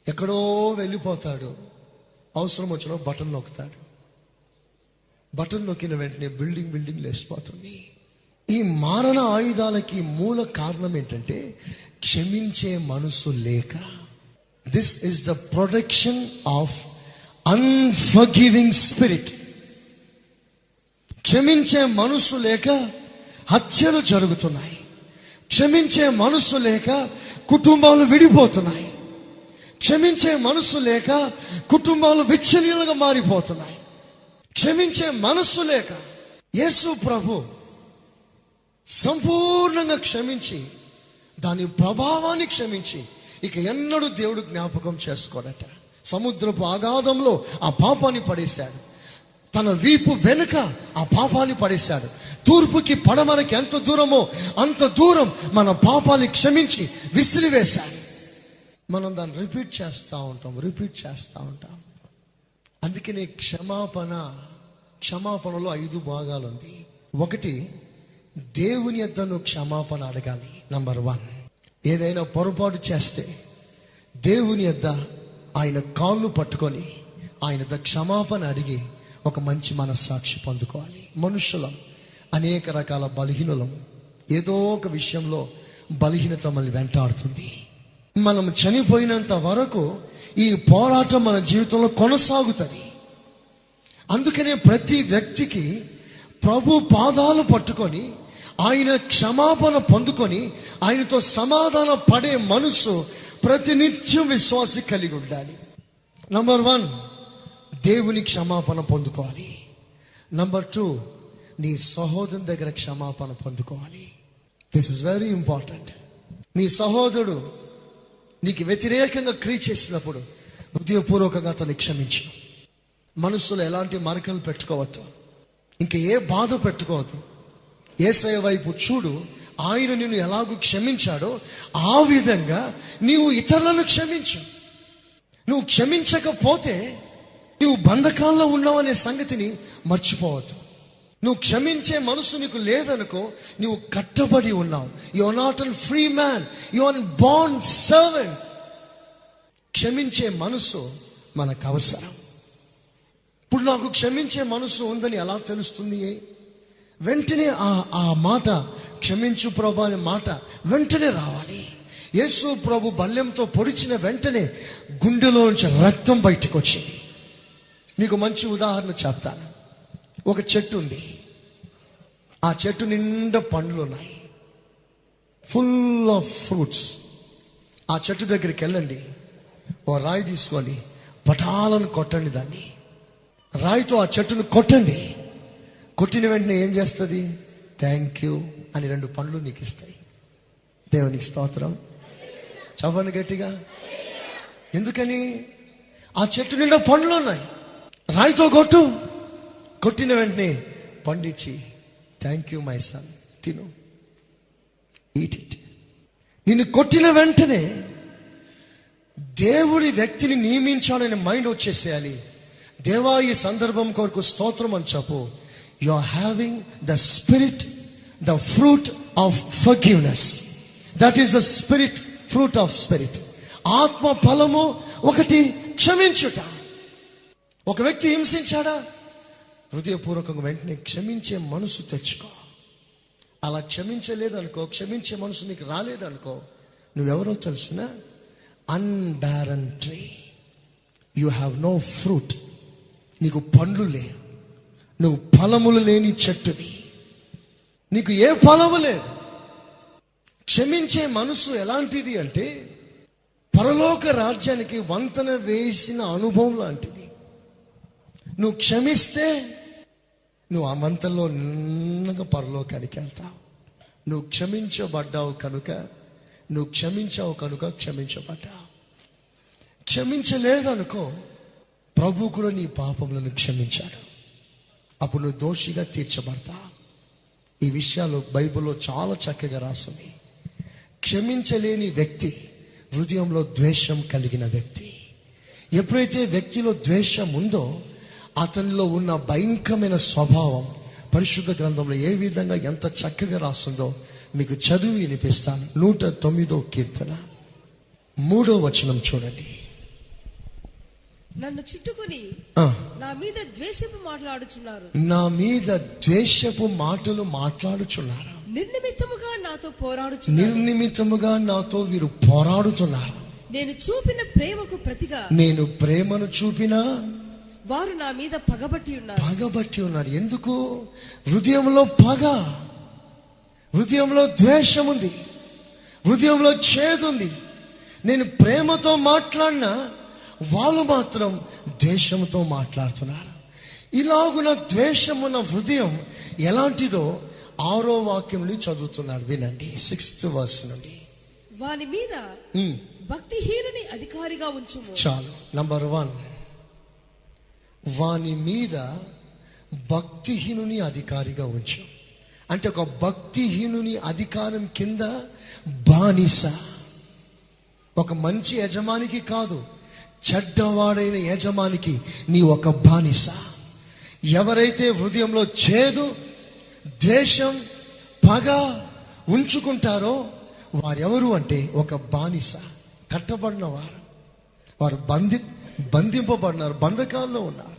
S2: ఎక్కడో వెళ్ళిపోతాడు, అవసరం వచ్చిన బటన్ నొక్కుతాడు. బటన్ నొక్కిన వెంటనే బిల్డింగ్ లేచిపోతుంది. ఈ మారణ ఆయుధాలకి మూల కారణం ఏంటంటే క్షమించే మనసు లేక. This is the production of unforgiving spirit. క్షమించే మనసు లేక హత్యలు జరుగుతున్నాయి. క్షమించే మనసు లేక కుటుంబాలు విడిపోతున్నాయి. క్షమించే మనసు లేక కుటుంబాలు విచ్ఛిన్నంగా మారిపోతున్నాయి. క్షమించే మనసు లేక యేసు ప్రభు సంపూర్ణంగా క్షమించి దాని ప్రభావాన్ని క్షమించి ఇక ఎన్నడూ దేవుడు జ్ఞాపకం చేసుకోడట. సముద్రపు అగాధంలో ఆ పాపాన్ని పడేశాడు. తన వీపు వెనుక ఆ పాపాన్ని పడేశాడు. తూర్పుకి పడమరకి ఎంత దూరమో అంత దూరం మన పాపాన్ని క్షమించి విసిరివేశాడు. మనం దాన్ని రిపీట్ చేస్తూ ఉంటాం. అందుకనే క్షమాపణలో 5 భాగాలు ఉంది. 1, దేవుని యొద్ద నువ్వు క్షమాపణ అడగాలి. నంబర్ 1, ఏదైనా పొరపాటు చేస్తే దేవుని యొద్ద ఆయన కాళ్ళు పట్టుకొని ఆయన యొద్ద క్షమాపణ అడిగి ఒక మంచి మనస్సాక్షి పొందుకోవాలి. మనుషులం అనేక రకాల బలహీనలం. ఏదో ఒక విషయంలో బలహీనత మనల్ని వెంటాడుతుంది. మనం చనిపోయినంత వరకు ఈ పోరాటం మన జీవితంలో కొనసాగుతుంది. అందుకనే ప్రతి వ్యక్తికి ప్రభు పాదాలు పట్టుకొని ఆయన క్షమాపణ పొందుకొని ఆయనతో సమాధాన పడే మనసు ప్రతినిత్యం విశ్వాసి కలిగి ఉండాలి. నంబర్ 1, దేవుని క్షమాపణ పొందుకోవాలి. నంబర్ 2, నీ సహోదరుని దగ్గర క్షమాపణ పొందుకోవాలి. This is very important. నీ సహోదరుడు నీకు వ్యతిరేకంగా క్రియ చేసినప్పుడు హృదయపూర్వకంగా అతన్ని క్షమించు. మనస్సులో ఎలాంటి మరకలు పెట్టుకోవద్దు, ఇంకా ఏ బాధ పెట్టుకోవద్దు. యేసయ్య వైపు చూడు. ఆయన నిన్ను ఎలాగూ క్షమించాడో ఆ విధంగా నీవు ఇతరులను క్షమించు. నువ్వు క్షమించకపోతే నువ్వు బంధకాల్లో ఉన్నావనే సంగతిని మర్చిపోవద్దు. నువ్వు క్షమించే మనసు నీకు లేదనుకో, నువ్వు కట్టబడి ఉన్నావు. You are not an free man, you are bond servant. క్షమించే మనసు మనకు అవసరం. ఇప్పుడు నాకు క్షమించే మనసు ఉందని ఎలా తెలుస్తుంది? వెంటనే ఆ మాట, క్షమించు ప్రభు అనే మాట వెంటనే రావాలి. యేసు ప్రభు బల్లెంతో పొడిచిన వెంటనే గుండెలోంచి రక్తం బయటకు వచ్చింది. మీకు మంచి ఉదాహరణ చెప్తాను. ఒక చెట్టు ఉంది, ఆ చెట్టు నిండా పండ్లు ఉన్నాయి, ఫుల్ ఆఫ్ ఫ్రూట్స్. ఆ చెట్టు దగ్గరికి వెళ్ళండి, ఓ రాయి తీసుకోండి, పటాలను కొట్టండి. దాన్ని రాయితో ఆ చెట్టును కొట్టండి. కొట్టిన వెంటనే ఏం చేస్తుంది? థ్యాంక్ యూ అని 2 పండ్లు నీకు ఇస్తాయి. దేవునికి స్తోత్రం. చదవండి గట్టిగా. ఎందుకని? ఆ చెట్టు నిండా పండ్లు ఉన్నాయి. రాయితో కొట్టు, కొట్టిన వెంటనే పండిచ్చి థ్యాంక్ యూ మై సన్, తిను, ఈట్ ఇట్. నిన్ను కొట్టిన వెంటనే దేవుడి వ్యక్తిని నియమించాలనే మైండ్ వచ్చేసేయాలి. దేవా, ఈ సందర్భం కొరకు స్తోత్రం అని చెప్పు. You are having the spirit, the fruit of forgiveness. That is the spirit, fruit of spirit. ఆత్మ ఫలము ఒకటి క్షమించుట. ఒక వ్యక్తి హింసించాడా, హృదయపూర్వకంగా వెంటనే క్షమించే మనసు తెచ్చుకో. అలా క్షమించలేదనుకో, క్షమించే మనసు నీకు రాలేదనుకో, నువ్వెవరో తెలిసిన an barren tree. You have no fruit. నీకు పండ్లు లేవు, నువ్వు ఫలములు లేని చెట్టువి, నీకు ఏ ఫలము లేదు. క్షమించే మనసు ఎలాంటిది అంటే పరలోక రాజ్యానికి వంతెన వేసిన అనుభవం లాంటిది. నువ్వు క్షమిస్తే నువ్వు ఆ వంతెనలో నిన్నగా పరలోకానికి వెళ్తావు. నువ్వు క్షమించబడ్డావు కనుక, నువ్వు క్షమించావు కనుక క్షమించబడ్డావు. క్షమించలేదనుకో, ప్రభు కూడా నీ పాపములను క్షమించాడు. అప్పుడు నువ్వు దోషిగా తీర్చబడతావు. ఈ విషయాలు బైబిల్లో చాలా చక్కగా రాస్తుంది. క్షమించలేని వ్యక్తి హృదయంలో ద్వేషం కలిగిన వ్యక్తి. ఎప్పుడైతే వ్యక్తిలో ద్వేషం ఉందో, అతనిలో ఉన్న భయంకరమైన స్వభావం పరిశుద్ధ గ్రంథంలో ఏ విధంగా ఎంత చక్కగా రాస్తుందో మీకు చదివి వినిపిస్తాను. 109వ కీర్తన 3వ వచనం చూడండి.
S3: నన్ను చుట్టుకొని నా మీద ద్వేషపు మాట్లాడుచున్నారు,
S2: నా మీద ద్వేషపు మాటలు మాట్లాడుచున్నారు.
S3: నిర్నిమిత్తముగా నాతో పోరాడుచున్నారు,
S2: నిర్నిమిత్తముగా నాతో వీరు పోరాడుతున్నారు.
S3: నేను చూపిన ప్రేమకు ప్రతిగా,
S2: నేను ప్రేమను చూపినా
S3: వారు నా మీద పగబట్టి ఉన్నారు. ఎందుకు? హృదయంలో పగ, హృదయంలో ద్వేషం ఉంది, హృదయంలో చేదుంది. నేను ప్రేమతో మాట్లాడినా వాళ్ళు మాత్రం ద్వేషంతో మాట్లాడుతున్నారు. ఇలాగున ద్వేషమున్న హృదయం ఎలాంటిదో 6వ వాక్యం నుండి చదువుతున్నాడు, వినండి. 6th verse నుండి. వాని మీద భక్తిహీనుని అధికారిగా ఉంచుము.
S2: చాలు. నంబర్ 1, వాని మీద భక్తిహీనుని అధికారిగా ఉంచు. అంటే ఒక భక్తిహీనుని అధికారం కింద బానిస. ఒక మంచి యజమానికి కాదు, చెడ్డవాడైన యజమానికి నీ ఒక బానిస. ఎవరైతే హృదయంలో చేదు, ద్వేషం, పగ ఉంచుకుంటారో వారెవరు అంటే ఒక బానిస, కట్టబడిన వారు. వారు బంధింపబడినారు, బంధకాల్లో ఉన్నారు.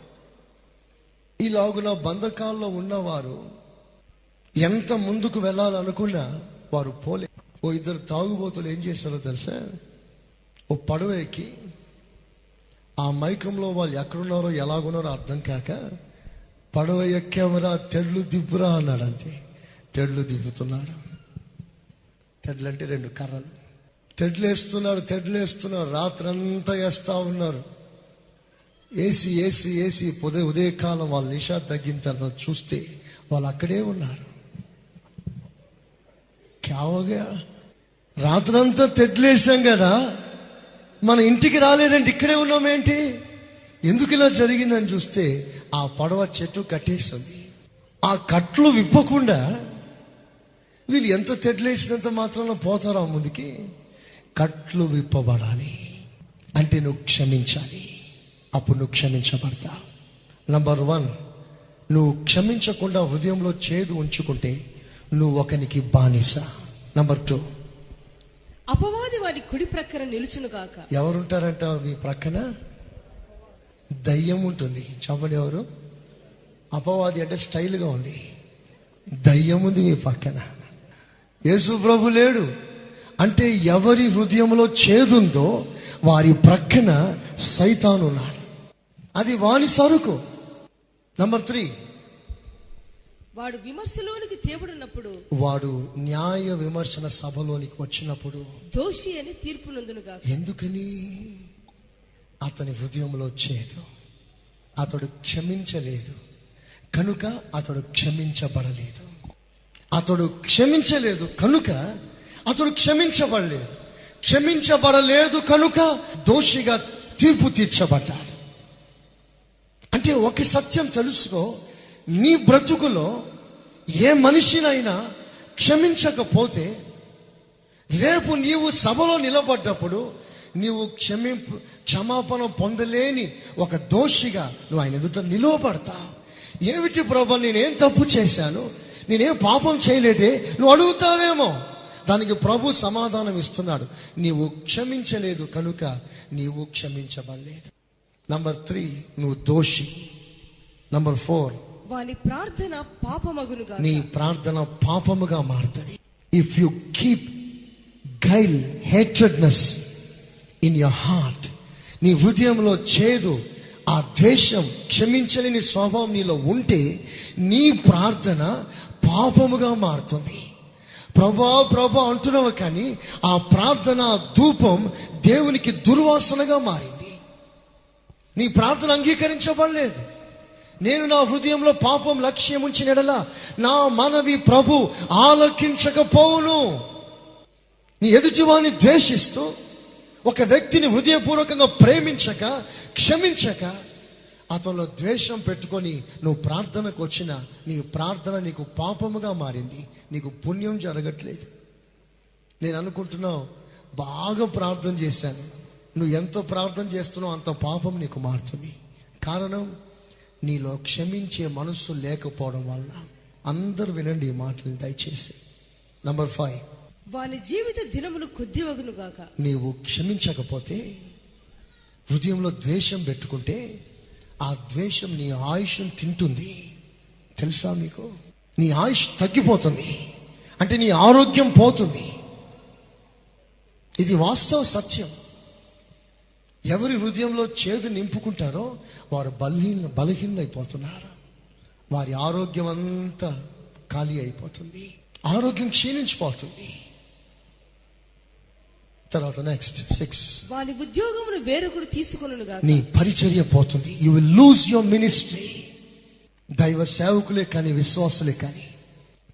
S2: ఇలాగున బంధకాల్లో ఉన్నవారు ఎంత ముందుకు వెళ్ళాలనుకున్నా వారు పోలే. ఓ 2 తాగుబోతులు ఏం చేశారో తెలుసా? ఓ పడవ ఎక్కి ఆ మైకంలో వాళ్ళు ఎక్కడున్నారో ఎలాగున్నారో అర్థం కాక, పడవ ఎక్కామరా, తెడ్లు దిప్పురా అన్నాడు. అంతే, తెడ్లు దిప్పుతున్నాడు. తెడ్లు అంటే 2 కర్రలు. తెడ్లేస్తున్నారు. రాత్రంతా వేస్తా ఉన్నారు. ఏసి ఉదయకాలం వాళ్ళ నిషా తగ్గిన తర్వాత చూస్తే వాళ్ళు అక్కడే ఉన్నారు. క్యావగా రాత్రంతా తెడ్లేసాం కదా, మన ఇంటికి రాలేదంటే ఇక్కడే ఉన్నామేంటి, ఎందుకు ఇలా జరిగిందని చూస్తే ఆ పడవ చెట్టు కట్టేస్తుంది. ఆ కట్లు విప్పకుండా వీళ్ళు ఎంత తెడ్లేసినంత మాత్రాన పోతారా ముందుకి? కట్లు విప్పబడాలి అంటే నువ్వు క్షమించాలి, అప్పుడు నువ్వు క్షమించబడతావు. నంబర్ 1, నువ్వు క్షమించకుండా హృదయంలో చేదు ఉంచుకుంటే నువ్వు ఒకనికి బానిస. నంబర్ 2,
S3: అపవాది వారి కుడి ప్రక్కన నిలుచునుగాక.
S2: ఎవరుంటారంట మీ ప్రక్కన? దయ్యం ఉంటుంది. చెప్పండి ఎవరు? అపవాది అంటే స్టైల్గా ఉంది, దయ్యం ఉంది మీ పక్కన. యేసు ప్రభు లేడు అంటే ఎవరి హృదయంలో చేదుందో వారి ప్రక్కన సైతాను ఉన్నాడు. అది వాని సరుకు. నంబర్ 3,
S3: వాడు విమర్శలోనికి తేబడినప్పుడు,
S2: వాడు న్యాయ విమర్శన సభలోనికి వచ్చినప్పుడు
S3: దోషి అని తీర్పు నందునుగా.
S2: ఎందుకని? అతని హృదయంలో చేదు, అతడు క్షమించలేదు కనుక అతడు క్షమించబడలేదు. అతడు క్షమించలేదు కనుక అతడు క్షమించబడలేదు. క్షమించబడలేదు కనుక దోషిగా తీర్పు తీర్చబడ్డాడు. అంటే ఒక సత్యం తెలుసుకో, నీ బ్రతుకులో ఏ మనిషినైనా క్షమించకపోతే రేపు నీవు సభలో నిలబడ్డప్పుడు నీవు క్షమాపణ పొందలేని ఒక దోషిగా నువ్వు ఆయన ఎదుట నిలవబడతావు. ఏమిటి ప్రభు, నేనేం తప్పు చేశాను, నేనేం పాపం చేయలేదే నువ్వు అడుగుతావేమో. దానికి ప్రభు సమాధానం ఇస్తున్నాడు, నీవు క్షమించలేదు కనుక నీవు క్షమించబడలేదు. నంబర్ 3, నువ్వు దోషి. నంబర్ 4,
S3: వాని ప్రార్థన పాపమగునుగా.
S2: నీ ప్రార్థన పాపముగా మారుతుంది. If you keep guile, hatredness in your heart, నీ హృదయంలో చేదు, ఆ ద్వేషం, క్షమించలేని స్వభావం నీలో ఉంటే నీ ప్రార్థన పాపముగా మారుతుంది. ప్రభా ప్రభా అంటున్నావు కానీ ఆ ప్రార్థన ధూపం దేవునికి దుర్వాసనగా మారింది. నీ ప్రార్థన అంగీకరించబడలేదు. నేను నా హృదయంలో పాపం లక్ష్యం ఉంచిన ఎడల నా మనవి ప్రభు ఆలకించకపోవును. నీ ఎదుటివాన్ని ద్వేషిస్తూ ఒక వ్యక్తిని హృదయపూర్వకంగా ప్రేమించక, క్షమించక, అతనిలో ద్వేషం పెట్టుకొని నువ్వు ప్రార్థనకు వచ్చిన నీ ప్రార్థన నీకు పాపముగా మారింది. నీకు పుణ్యం జరగట్లేదు. నేను అనుకుంటున్నావు బాగా ప్రార్థన చేశాను. నువ్వు ఎంత ప్రార్థన చేస్తున్నావు అంత పాపం నీకు మారుతుంది. కారణం నీలో క్షమించే మనస్సు లేకపోవడం వల్ల. అందరూ వినండి ఈ మాటలు దయచేసి. నంబర్ 5,
S3: వాని జీవిత దినములు కొద్దివగునుగాక.
S2: నీవు క్షమించకపోతే, హృదయంలో ద్వేషం పెట్టుకుంటే ఆ ద్వేషం నీ ఆయుష్ను తింటుంది. తెలుసా మీకు? నీ ఆయుష్ తగ్గిపోతుంది, అంటే నీ ఆరోగ్యం పోతుంది. ఇది వాస్తవ సత్యం. ఎవరి హృదయంలో చేదు నింపుకుంటారో వారు బలహీనైపోతున్నారు. వారి ఆరోగ్యం అంతా ఖాళీ అయిపోతుంది, ఆరోగ్యం క్షీణించిపోతుంది. తర్వాత నెక్స్ట్ 6,
S3: వాని ఉద్యోగమును వేరొకడు తీసుకొనుగాక.
S2: నీ పరిచర్య పోతుంది. You will lose your ministry. దైవ సేవకులే కానీ విశ్వాసులే కానీ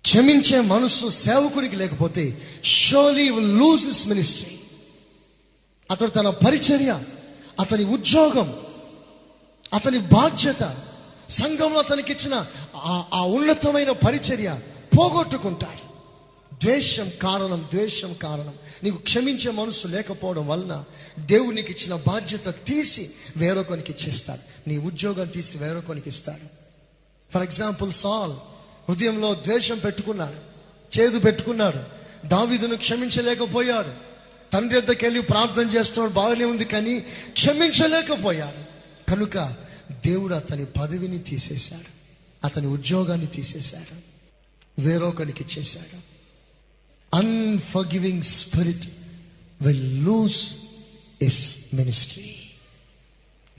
S2: క్షమించే మనసు సేవకుడికి లేకపోతే షోలీ విల్ లూజ్ హిస్ మినిస్ట్రీ. అతడు తన పరిచర్య, అతని ఉద్యోగం, అతని బాధ్యత, సంఘంలో అతనికి ఇచ్చిన ఆ ఉన్నతమైన పరిచర్య పోగొట్టుకుంటాడు. ద్వేషం కారణం. నీకు క్షమించే మనసు లేకపోవడం వలన దేవుడు నీకు ఇచ్చిన బాధ్యత తీసి వేరొకరికి ఇచ్చేస్తాడు. నీ ఉద్యోగం తీసి వేరొకరికి ఇస్తాడు. ఫర్ ఎగ్జాంపుల్, సాల్ హృదయంలో ద్వేషం పెట్టుకున్నాడు, చేదు పెట్టుకున్నాడు. దావీదును క్షమించలేకపోయాడు. తండ్రి వద్దకు వెళ్ళి ప్రార్థన చేస్తున్నాడు, బాగానే ఉంది, కానీ క్షమించలేకపోయాడు. కనుక దేవుడు అతని పదవిని తీసేశాడు, అతని ఉద్యోగాన్ని తీసేశాడు, వేరొకరికి ఇచ్చేశాడు. Unforgiving spirit will lose his ministry.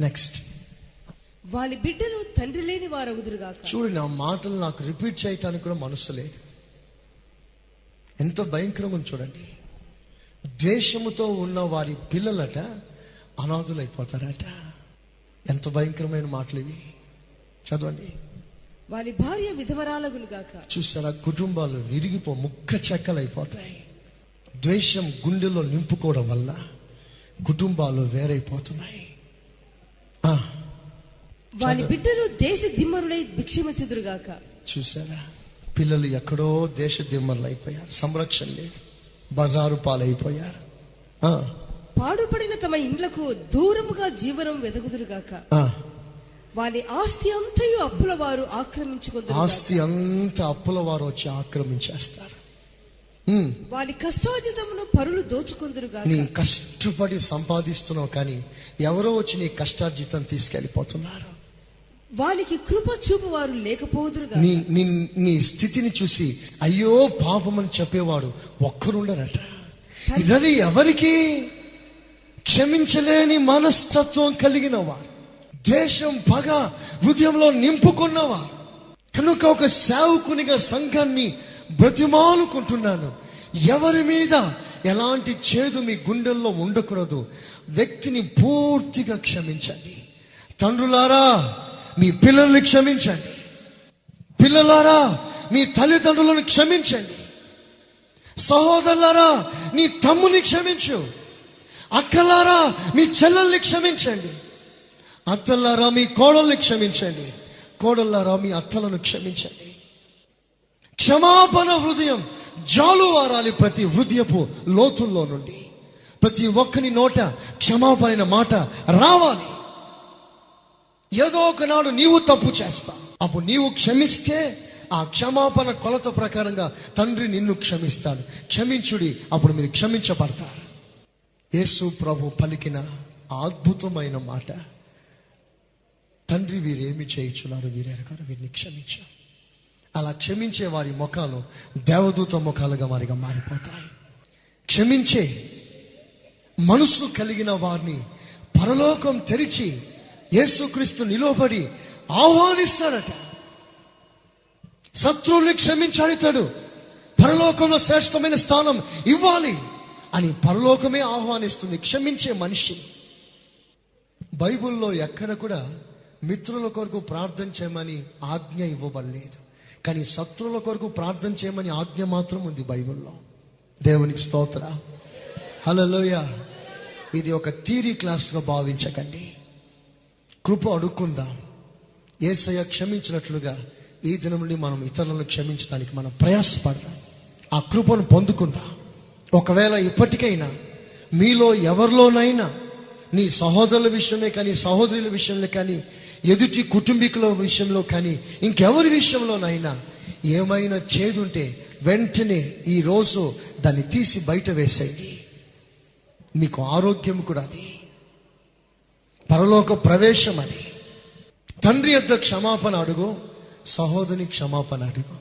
S2: Next,
S3: వాని బిడ్డలు తండ్రి లేని వారగుదురుగాక.
S2: చూడు, నా మాటలు నాకు రిపీట్ చేయటానికి కూడా మనసు లేదు. ఎంత భయంకరంగా ఉంది చూడండి. ద్వేషముతో ఉన్న వారి పిల్లలట అనాథులైపోతారట. ఎంత భయంకరమైన మాటలు ఇవి. చదవండి.
S3: వాని భార్య విధవరాలగునుగాక.
S2: చూసారా, కుటుంబాలు విరిగిపో ముక్క చెక్కలైపోతాయి. ద్వేషం గుండెలో నింపుకోవడం వల్ల కుటుంబాలు వేరైపోతున్నాయి.
S3: వాని బిడ్డలు దేశ దిమ్మరులై భిక్షమెత్తుదురుగాక.
S2: చూసారా, పిల్లలు ఎక్కడో దేశ దిమ్మరులు అయిపోయారు, సంరక్షణ లేదు, బజారు పాలైపోయారు.
S3: పాడుపడిన తమ ఇండ్లకు దూరముగా జీవనం వెదకుదురుగాక. వారి ఆస్తి అంతయు అప్పుల వారు ఆక్రమించుకుంటారు.
S2: ఆస్తి అంతా అప్పుల వారు వచ్చి ఆక్రమించేస్తారు.
S3: వారి కష్టార్జితమును పరులు దోచుకుందురుగా.
S2: నీ కష్టపడి సంపాదిస్తున్నావు, కానీ ఎవరో వచ్చి నీ కష్టార్జితం తీసుకెళ్లిపోతున్నారు.
S3: వానికి కృప చూపు వారు లేకపోదురుగా.
S2: నీ స్థితిని చూసి అయ్యో పాపమని చెప్పేవాడు ఒక్కరుండరట. ఇదని ఎవరికి? క్షమించలేని మనస్తత్వం కలిగిన వారు, దేశం పగ హృదయంలో నింపుకున్నవారు. కనుక ఒక సేవకునిగా సంఘాన్ని బ్రతిమాలుకుంటున్నాను, ఎవరి మీద ఎలాంటి చేదు మీ గుండెల్లో ఉండకూడదు. వ్యక్తిని పూర్తిగా క్షమించండి. తండ్రులారా మీ పిల్లల్ని క్షమించండి. పిల్లలారా మీ తల్లిదండ్రులను క్షమించండి. సహోదరులారా నీ తమ్ముని క్షమించు. అక్కలారా మీ చెల్లెల్ని క్షమించండి. అత్తలారా మీ కోడల్ని క్షమించండి. కోడళ్ళారా మీ అత్తలను క్షమించండి. క్షమాపణ హృదయం జాలువారాలి ప్రతి హృదయపు లోతుల్లో నుండి. ప్రతి ఒక్కని నోట క్షమాపణ మాట రావాలి. ఏదో ఒకనాడు నీవు తప్పు చేస్తావు, అప్పుడు నీవు క్షమిస్తే ఆ క్షమాపణ కొలత ప్రకారంగా తండ్రి నిన్ను క్షమిస్తాడు. క్షమించుడి, అప్పుడు మీరు క్షమించబడతారు. యేసు ప్రభు పలికిన అద్భుతమైన మాట, తండ్రి వీరేమి చేయించున్నారు వీరెరగారు, వీరిని క్షమించు. అలా క్షమించే వారి ముఖాలు దేవదూత ముఖాలుగా వారిగా మారిపోతాయి. క్షమించే మనసు కలిగిన వారిని పరలోకం తెరిచి యేసుక్రీస్తు నిలబడి ఆహ్వానిస్తాడట. శత్రువుల్ని క్షమించాడితాడు, పరలోకంలో శ్రేష్టమైన స్థానం ఇవ్వాలి అని పరలోకమే ఆహ్వానిస్తుంది క్షమించే మనిషి. బైబిల్లో ఎక్కడ కూడా మిత్రుల కొరకు ప్రార్థన చేయమని ఆజ్ఞ ఇవ్వబడలేదు, కానీ శత్రువుల కొరకు ప్రార్థన చేయమని ఆజ్ఞ మాత్రం ఉంది బైబిల్లో. దేవునికి స్తోత్ర, హల్లెలూయా. ఇది ఒక థియరీ క్లాస్గా భావించకండి. కృప అడుక్కుందాం. యేసయ్య క్షమించినట్లుగా ఈ దినం నుండి మనం ఇతరులను క్షమించడానికి మనం ప్రయాసపడదాం. ఆ కృపను పొందుకుందాం. ఒకవేళ ఇప్పటికైనా మీలో ఎవరిలోనైనా నీ సహోదరుల విషయమే కానీ, సహోదరుల విషయంలో కానీ, ఎదుటి కుటుంబీకుల విషయంలో కానీ, ఇంకెవరి విషయంలోనైనా ఏమైనా చేదుంటే వెంటనే ఈరోజు దాన్ని తీసి బయట వేసేయండి. మీకు ఆరోగ్యం కూడా అది, పరలోక ప్రవేశం అది. తండ్రి యొద్ద క్షమాపణ అడుగు, సహోదరుని క్షమాపణ అడుగు.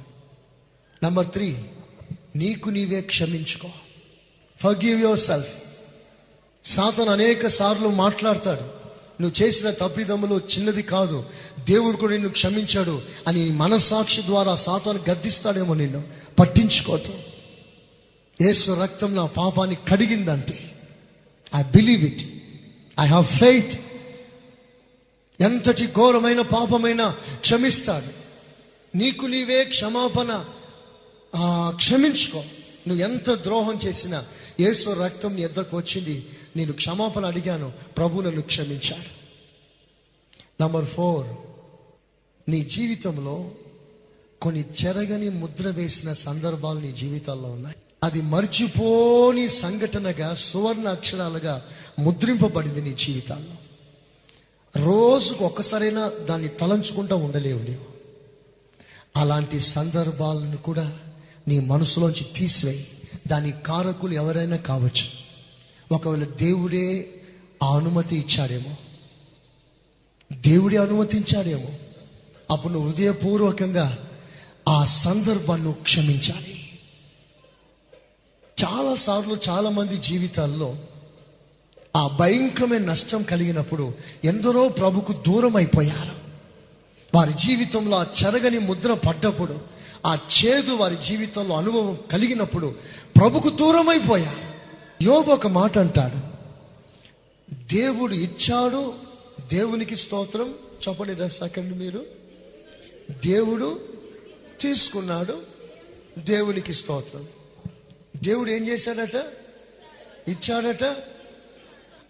S2: నంబర్ 3, నీకు నీవే క్షమించుకో. Forgive your self. సాతాను అనేక సార్లు మాట్లాడతాడు, నువ్వు చేసిన తప్పిదములు చిన్నది కాదు, దేవుడు కూడా నిన్ను క్షమించాడు అని మనస్సాక్షి ద్వారా సాతాను గద్దిస్తాడేమో. నిన్ను పట్టించుకోదు. యేసు రక్తం నా పాపాన్ని కడిగిందంతే. I believe it, I have faith. ఎంతటి ఘోరమైన పాపమైనా క్షమిస్తాడు. నీకు నీవే క్షమాపణ క్షమించుకో. నువ్వు ఎంత ద్రోహం చేసినా యేసు రక్తం నీ ఎద్దకు వచ్చింది, నేను క్షమాపణ అడిగాను, ప్రభు నన్ను క్షమించాడు. నంబర్ 4, నీ జీవితంలో కొన్ని చెరగని ముద్ర వేసిన సందర్భాలు నీ జీవితాల్లో ఉన్నాయి. అది మర్చిపోని సంఘటనగా సువర్ణ అక్షరాలుగా ముద్రింపబడింది నీ జీవితాల్లో. రోజుకు ఒక్కసారైనా దాన్ని తలంచుకుంటూ ఉండలేవు నీవు. అలాంటి సందర్భాలను కూడా నీ మనసులోంచి తీసివేయి. దాని కారకులు ఎవరైనా కావచ్చు. ఒకవేళ దేవుడే ఆ అనుమతి ఇచ్చాడేమో, దేవుడే అనుమతించాడేమో, అప్పుడు నువ్వు హృదయపూర్వకంగా ఆ సందర్భాన్ని క్షమించాలి. చాలాసార్లు చాలామంది జీవితాల్లో ఆ భయంకరమైన నష్టం కలిగినప్పుడు ఎందరో ప్రభుకు దూరం అయిపోయారు. వారి జీవితంలో ఆ చెరగని ముద్ర పడ్డప్పుడు, ఆ చేదు వారి జీవితంలో అనుభవం కలిగినప్పుడు ప్రభుకు దూరం అయిపోయారు. యోబు ఒక మాట అంటాడు, దేవుడు ఇచ్చాడు, దేవునికి స్తోత్రం. చెప్పండి సెకండ్ మీరు. దేవుడు తీసుకున్నాడు, దేవునికి స్తోత్రం. దేవుడు ఏం చేశాడట? ఇచ్చాడట.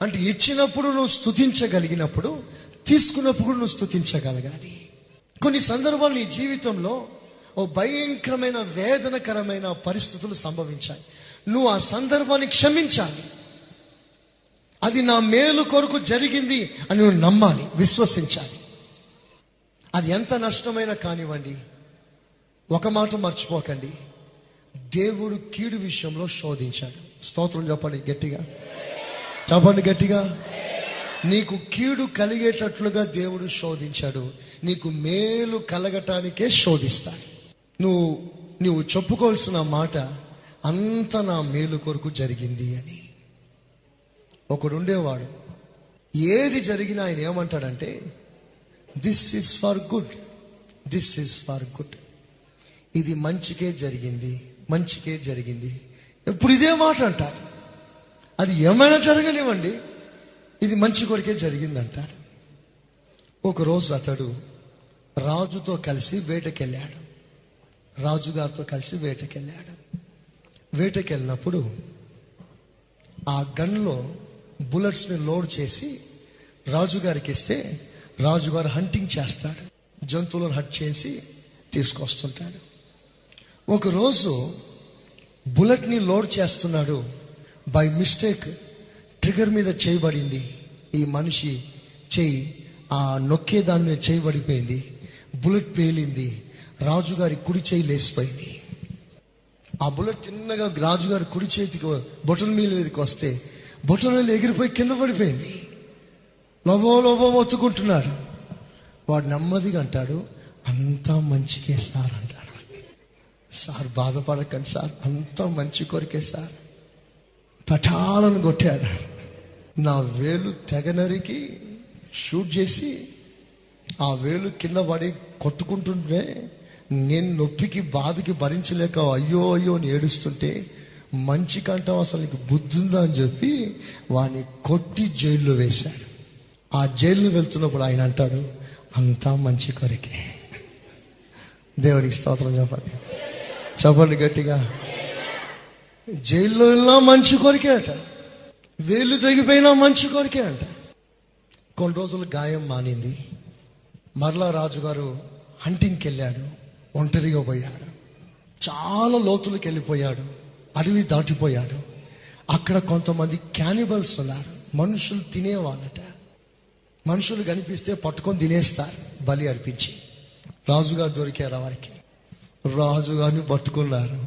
S2: అంటే ఇచ్చినప్పుడు నువ్వు స్తుతించగలిగినప్పుడు, తీసుకున్నప్పుడు నువ్వు స్తుతించగలగాలి. కొన్ని సందర్భాలు నీ జీవితంలో ఓ భయంకరమైన వేదనకరమైన పరిస్థితులు సంభవించాయి. నువ్వు ఆ సందర్భాన్ని క్షమించాలి. అది నా మేలు కొరకు జరిగింది అని నువ్వు నమ్మాలి, విశ్వసించాలి. అది ఎంత నష్టమైనా కానివ్వండి, ఒక మాట మర్చిపోకండి, దేవుడు కీడు విషయంలో శోధించాడు. స్తోత్రం చెప్పండి గట్టిగా, చెప్పండి గట్టిగా. నీకు కీడు కలిగేటట్లుగా దేవుడు శోధించాడు, నీకు మేలు కలగటానికే శోధిస్తాడు. నువ్వు చెప్పుకోవాల్సిన మాట, అంత నా మేలు కొరకు జరిగింది అని. ఒకడు ఉండేవాడు, ఏది జరిగినా ఆయన ఏమంటాడంటే, this is for good, this is for good. ఇది మంచికే జరిగింది, మంచికే జరిగింది. ఎప్పుడు ఇదే మాట అంటాడు. అది ఏమైనా జరగనివ్వండి, ఇది మంచి కొరకే జరిగింది అంటాడు. ఒకరోజు అతడు రాజుతో కలిసి వేటకెళ్ళాడు. రాజుగారితో కలిసి వేటకెళ్ళాడు. వేటకెళ్ళినప్పుడు ఆ గన్లో బుల్లెట్స్ని లోడ్ చేసి రాజుగారికి ఇస్తే, రాజుగారు హంటింగ్ చేస్తాడు, జంతువులను హట్ చేసి తీసుకొస్తుంటాడు. ఒకరోజు బుల్లెట్ని లోడ్ చేస్తున్నాడు, బై మిస్టేక్ ట్రిగర్ మీద చేయబడింది. ఈ మనిషి చెయ్యి ఆ నొక్కే దాని మీద చేయబడిపోయింది, బుల్లెట్ పేలింది, రాజుగారి కుడి చేయి లేసిపోయింది. ఆ బుల్లెట్ చిన్నగా రాజుగారి కుడి చేతికి బొటన్ మీదకి వస్తే బొటన్ ఎగిరిపోయి కింద పడిపోయింది. లోబో లోబో ఒత్తుకుంటున్నాడు. వాడు నెమ్మదిగా అంటాడు, అంతా మంచికే సార్ అంటాడు. సార్ బాధపడకండి సార్, అంతా మంచి కొరికే సార్. పటాలను కొట్టాడు. నా వేలు తెగ నరికి షూట్ చేసి ఆ వేలు కింద పడి కొట్టుకుంటుంటే నేను నొప్పికి బాధకి భరించలేక అయ్యో అయ్యో అని ఏడుస్తుంటే, మంచి కంటాం అసలు నీకు బుద్ధి ఉందా అని చెప్పి వాడిని కొట్టి జైల్లో వేశాడు. ఆ జైల్లో వెళ్తున్నప్పుడు ఆయన అంటాడు, అంతా మంచి కొరికే. దేవునికి స్తోత్రం చెప్పండి, చెప్పండి గట్టిగా. జైల్లో వెళ్ళినా మంచి కొరికే అట, వేలు తెగిపోయినా మంచి కొరికే అంట. కొన్ని రోజులు గాయం మానింది. మరలా రాజుగారు హంటింగ్కి వెళ్ళాడు, ఒంటరిగా పోయాడు, చాలా లోతులకు వెళ్ళిపోయాడు, అడవి దాటిపోయాడు. అక్కడ కొంతమంది క్యానిబల్స్ ఉన్నారు, మనుషులు తినేవాళ్ళట. మనుషులు కనిపిస్తే పట్టుకొని తినేస్తారు బలి అర్పించి. రాజుగారు దొరికారు వారికి, రాజుగారిని పట్టుకున్నారు.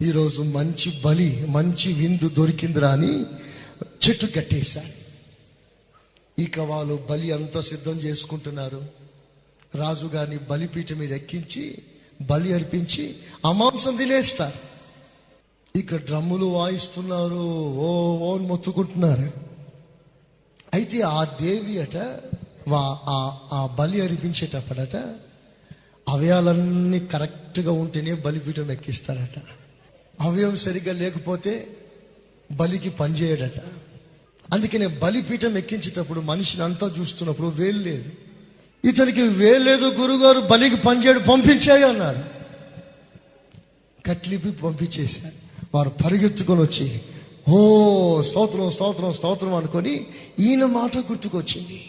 S2: ఈరోజు మంచి బలి, మంచి విందు దొరికిందిరా అని చెట్టు కట్టేశారు. ఇక వాళ్ళు బలి అంతా సిద్ధం చేసుకుంటున్నారు. రాజుగారిని బలిపీఠం మీద ఎక్కించి బలి అర్పించి ఆ మాంసం తినేస్తారు. ఇక డ్రమ్ములు వాయిస్తున్నారు, ఓ ఓ మొత్తుకుంటున్నారు. అయితే ఆ దేవి అట ఆ బలి అర్పించేటప్పుడట అవయాలన్నీ కరెక్ట్గా ఉంటేనే బలిపీఠం ఎక్కిస్తారట. అవయం సరిగ్గా లేకపోతే బలికి పనిచేయడట. అందుకనే బలిపీఠం ఎక్కించేటప్పుడు మనిషిని అంతా చూస్తున్నప్పుడు వేలు లేదు, ఇతనికి వేలు లేదు, గురుగారు బలికి పనిచేయడు, పంపించాయి అన్నాడు. కట్లిపి పంపించేశారు. వారు పరిగెత్తుకొని వచ్చి ఓ స్తోత్రం స్తోత్రం స్తోత్రం అనుకొని ఈయన మాట గుర్తుకొచ్చింది,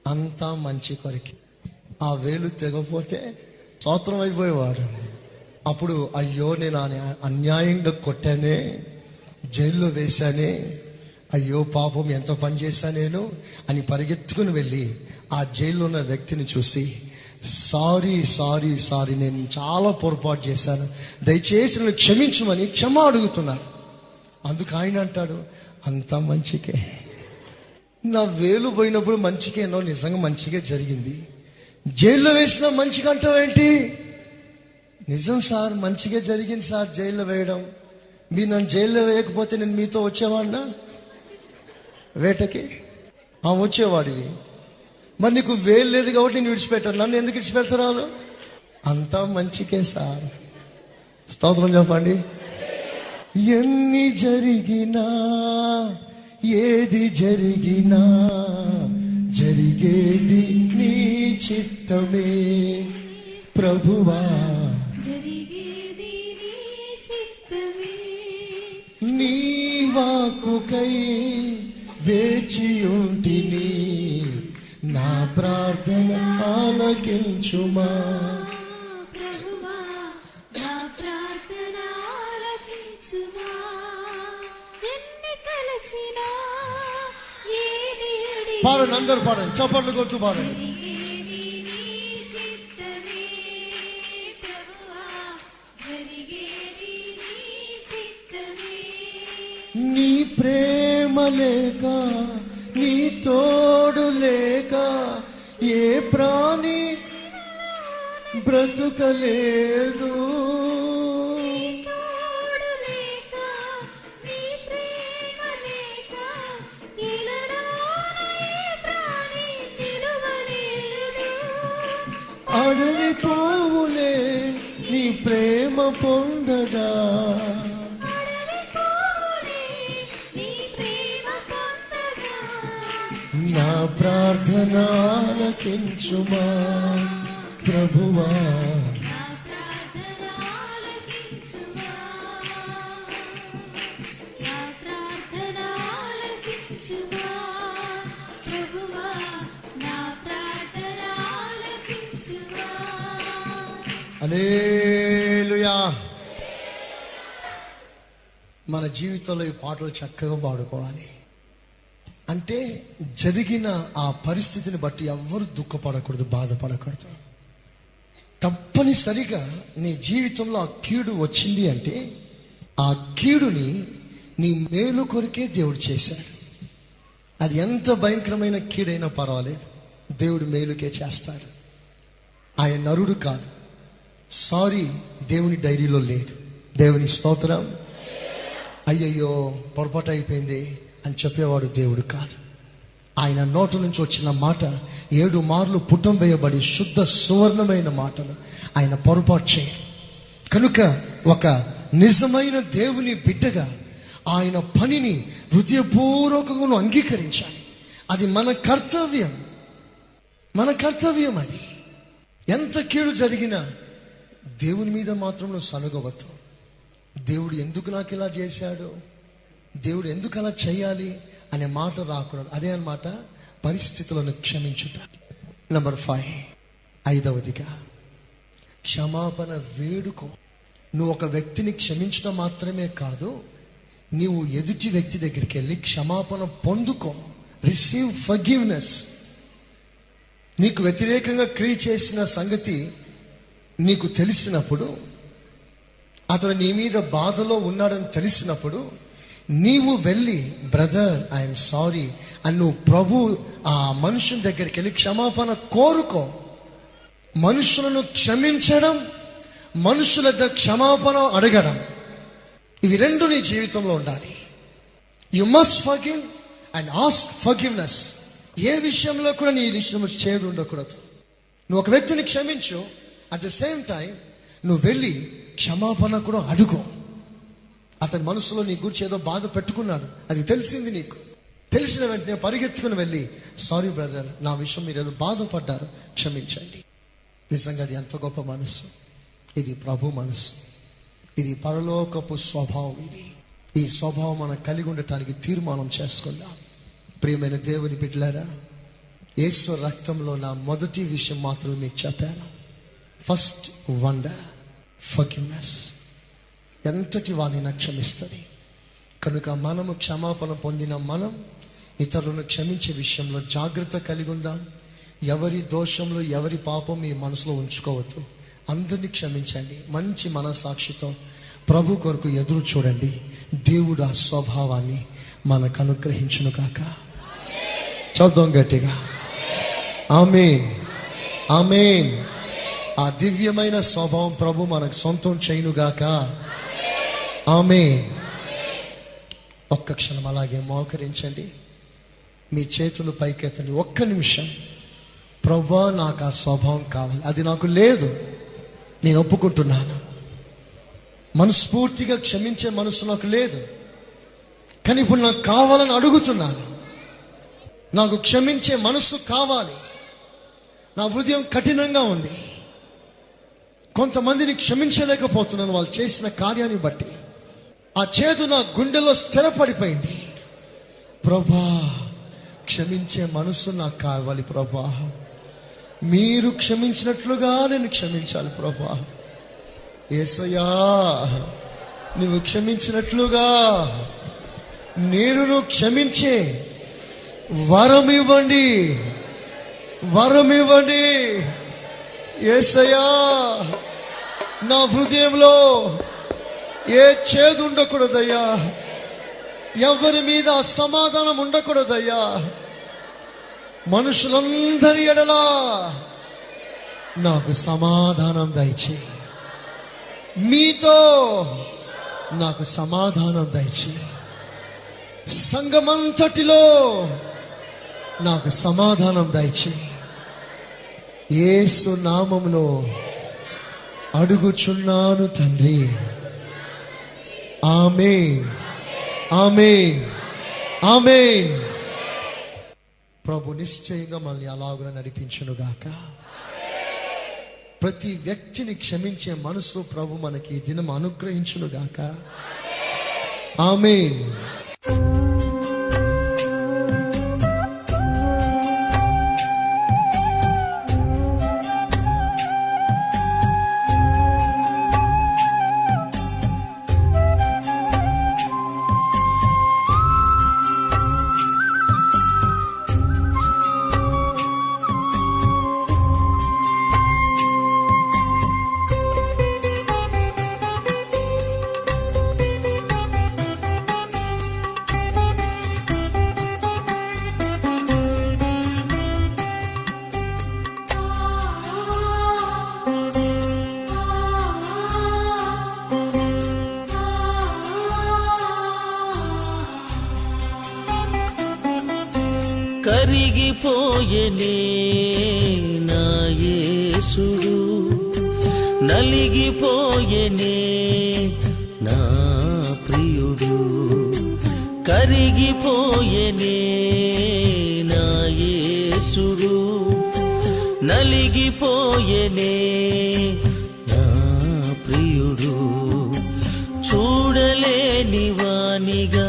S2: అంతా మంచి కొరికి. ఆ వేలు తెగపోతే స్తోత్రం అయిపోయేవాడు. అప్పుడు అయ్యో నేను అన్యాయంగా కొట్టానే, జైల్లో వేశానే, అయ్యో పాపం ఎంత పని చేశా నేను అని పరిగెత్తుకుని వెళ్ళి ఆ జైల్లో ఉన్న వ్యక్తిని చూసి సారీ సారీ సారీ నేను చాలా పొరపాటు చేశాను, దయచేసి నన్ను క్షమించమని క్షమ అడుగుతున్నాను. అందుకు ఆయన అంటాడు, అంతా మంచికే. నా వేలు పోయినప్పుడు మంచికేనో, నిజంగా మంచిగా జరిగింది. జైల్లో వేసిన మంచిగా అంటావేంటి? నిజం సార్, మంచిగా జరిగింది సార్ జైల్లో వేయడం. మీరు నన్ను జైల్లో వేయకపోతే నేను మీతో వచ్చేవాడినా వేటకి? వచ్చేవాడివి. మరి నీకు వేలు లేదు కాబట్టి నేను విడిచిపెట్టాను, నన్ను ఎందుకు విడిచిపెడతారు? అంతా మంచికే సార్. స్తోత్రం చెప్పండి. ఎన్ని జరిగినా ఏది జరిగినా జరిగేది నీ చిత్తమే ప్రభువా,
S4: జరిగేది నీ చిత్తమే.
S2: నీ వాక్కుకై వేచియుంటిని, నా ప్రార్థన ఆలకించుమా.
S4: ప్రభువా నా ప్రార్థన ఆలకించుమా. ఎన్ని కలసినా ఏది అడిగినా
S2: పాడండి, అందరూ పాడండి, చప్పట్లు కొడుతూ పాడండి.
S4: జరిగేది నీ
S2: లేక నీ తోడు లేక ఏ ప్రాణి బ్రతుకలేదు.
S4: తోడు లేక నీ ప్రేమ లేక ఇలడాన ఏ ప్రాణి నిలువలేదు.
S2: అడవి పోవులే నీ ప్రేమ పొందగా,
S4: అడవి పోవులే నీ ప్రేమ పొందగా.
S2: నా ప్రార్థన ఆలకించుమా ప్రభువా.
S4: నా ప్రార్థన ఆలకించుమా. నా ప్రార్థన ఆలకించుమా ప్రభువా. నా ప్రార్థన ఆలకించుమా.
S2: హల్లెలూయా. మన జీవితంలో ఈ పాటలు చక్కగా పాడుకోవాలి. అంటే జరిగిన ఆ పరిస్థితిని బట్టి ఎవ్వరు దుఃఖపడకూడదు, బాధపడకూడదు. తప్పనిసరిగా నీ జీవితంలో ఆ కీడు వచ్చింది అంటే ఆ కీడుని నీ మేలు కొరికే దేవుడు చేశాడు. అది ఎంత భయంకరమైన కీడైనా పర్వాలేదు, దేవుడు మేలుకే చేస్తాడు. ఆయన నరుడు కాదు. సారీ దేవుని డైరీలో లేదు. దేవుని స్తోత్రం. అయ్యయ్యో పొరపాటు అయిపోయింది అని చెప్పేవాడు దేవుడు కాదు. ఆయన నోటు నుంచి వచ్చిన మాట 7 మార్లు పుటం వేయబడి శుద్ధ సువర్ణమైన మాటలు. ఆయన పొరపాటు చేయడు. కనుక ఒక నిజమైన దేవుని బిడ్డగా ఆయన పనిని హృదయపూర్వకంగా అంగీకరించాలి. అది మన కర్తవ్యం. మన కర్తవ్యం అది. ఎంత కీడు జరిగినా దేవుని మీద మాత్రం నువ్వు సనుగవద్దు. దేవుడు ఎందుకు నాకు ఇలా చేశాడు, దేవుడు ఎందుకు అలా చేయాలి అనే మాట రాకూడదు. అదే అన్నమాట పరిస్థితులను క్షమించుట. నెంబర్ 5, 5వదిగా క్షమాపణ వేడుకో. నువ్వు ఒక వ్యక్తిని క్షమించడం మాత్రమే కాదు, నీవు ఎదుటి వ్యక్తి దగ్గరికి వెళ్ళి క్షమాపణ పొందుకో. Receive forgiveness. నీకు వ్యతిరేకంగా క్రియ చేసిన సంగతి నీకు తెలిసినప్పుడు, అతడు నీ మీద బాధలో ఉన్నాడని తెలిసినప్పుడు నీవు వెళ్ళి బ్రదర్ ఐఎమ్ సారీ అని నువ్వు ప్రభు ఆ మనుషుని దగ్గరికి వెళ్ళి క్షమాపణ కోరుకో. మనుషులను క్షమించడం, మనుషుల దగ్గర క్షమాపణ అడగడం, ఇవి రెండు నీ జీవితంలో ఉండాలి. You must forgive and ask forgiveness. ఏ విషయంలో కూడా నీ విషయంలో చేదు ఉండకూడదు. నువ్వు ఒక వ్యక్తిని క్షమించు, అట్ ద సేమ్ టైం నువ్వు వెళ్ళి క్షమాపణ కూడా అడుగు. అతని మనసులో నీ గురించి ఏదో బాధ పెట్టుకున్నాడు, అది తెలిసింది నీకు. తెలిసిన వెంటనే పరిగెత్తుకుని వెళ్ళి సారీ బ్రదర్, నా విషయం మీరు ఏదో బాధపడ్డారు, క్షమించండి. నిజంగా అది ఎంత గొప్ప మనసు. ఇది ప్రభు మనసు. ఇది పరలోకపు స్వభావం. ఈ స్వభావం మనం కలిగి ఉండటానికి తీర్మానం చేసుకుందాం. ప్రియమైన దేవుని బిడ్డలారా, యేసు రక్తంలో నా మొదటి విషయం మాత్రమే మీకు చెప్పాను. First wonder forgiveness. ఎంతటి వాణిని క్షమిస్తుంది. కనుక మనము క్షమాపణ పొందిన మనం ఇతరులను క్షమించే విషయంలో జాగ్రత్త కలిగి ఉందాం. ఎవరి దోషంలో ఎవరి పాపం మీ మనసులో ఉంచుకోవద్దు. అందరినీ క్షమించండి. మంచి మనసాక్షితో ప్రభు కొరకు ఎదురు చూడండి. దేవుడు ఆ స్వభావాన్ని మనకు అనుగ్రహించును కాక. చదువు గట్టిగా ఆమేన్, ఆమేన్. ఆ దివ్యమైన స్వభావం ప్రభు మనకు సొంతం చేయునుగాక. ఆమేన్. ఒక్క క్షణం అలాగే మోకరించండి. మీ చేతులు పైకెత్తండి. ఒక్క నిమిషం. ప్రభువా, నాకు ఆ స్వభావం కావాలి. అది నాకు లేదు, నేను ఒప్పుకుంటున్నాను. మనస్ఫూర్తిగా క్షమించే మనసు నాకు లేదు, కానీ ఇప్పుడు నాకు కావాలని అడుగుతున్నాను. నాకు క్షమించే మనసు కావాలి. నా హృదయం కఠినంగా ఉంది. కొంతమందిని క్షమించలేకపోతున్నాను వాళ్ళు చేసిన కార్యాన్ని బట్టి. ఆ చేదు నా గుండెలో స్థిరపడిపోయింది. ప్రభా, క్షమించే మనసు నాకు కావాలి ప్రభా. మీరు క్షమించినట్లుగా నేను క్షమించాలి ప్రభా. యేసయ్యా, నువ్వు క్షమించినట్లుగా నేను క్షమించే వరం ఇవ్వండి, వరం ఇవ్వండి. యేసయ్యా, నా హృదయంలో ఏ చేదు ఉండకూడదయ్యా. ఎవరి మీద అసమాధానం ఉండకూడదయ్యా. మనుషులందరి ఎడలా నాకు సమాధానం దయచేయి. మీతో నాకు సమాధానం దయచేయి. సంఘమంతటిలో నాకు సమాధానం దయచేయి. యేసు నామములో అడుగుచున్నాను తండ్రి. ఆమేన్, ఆమేన్, ఆమేన్. ప్రభు నిశ్చయంగా మనల్ని అలాగున నడిపించునుగాక. ప్రతి వ్యక్తిని క్షమించే మనసు ప్రభు మనకి ఈ దినం అనుగ్రహించునుగాక. ఆమేన్.
S1: కరిగిపోయెనే నా యేసుడు, నలిగిపోయెనే నా ప్రియుడు. కరిగిపోయెనే నా యేసుడు, నలిగిపోయెనే నా ప్రియుడు. చూడలేని వానిగా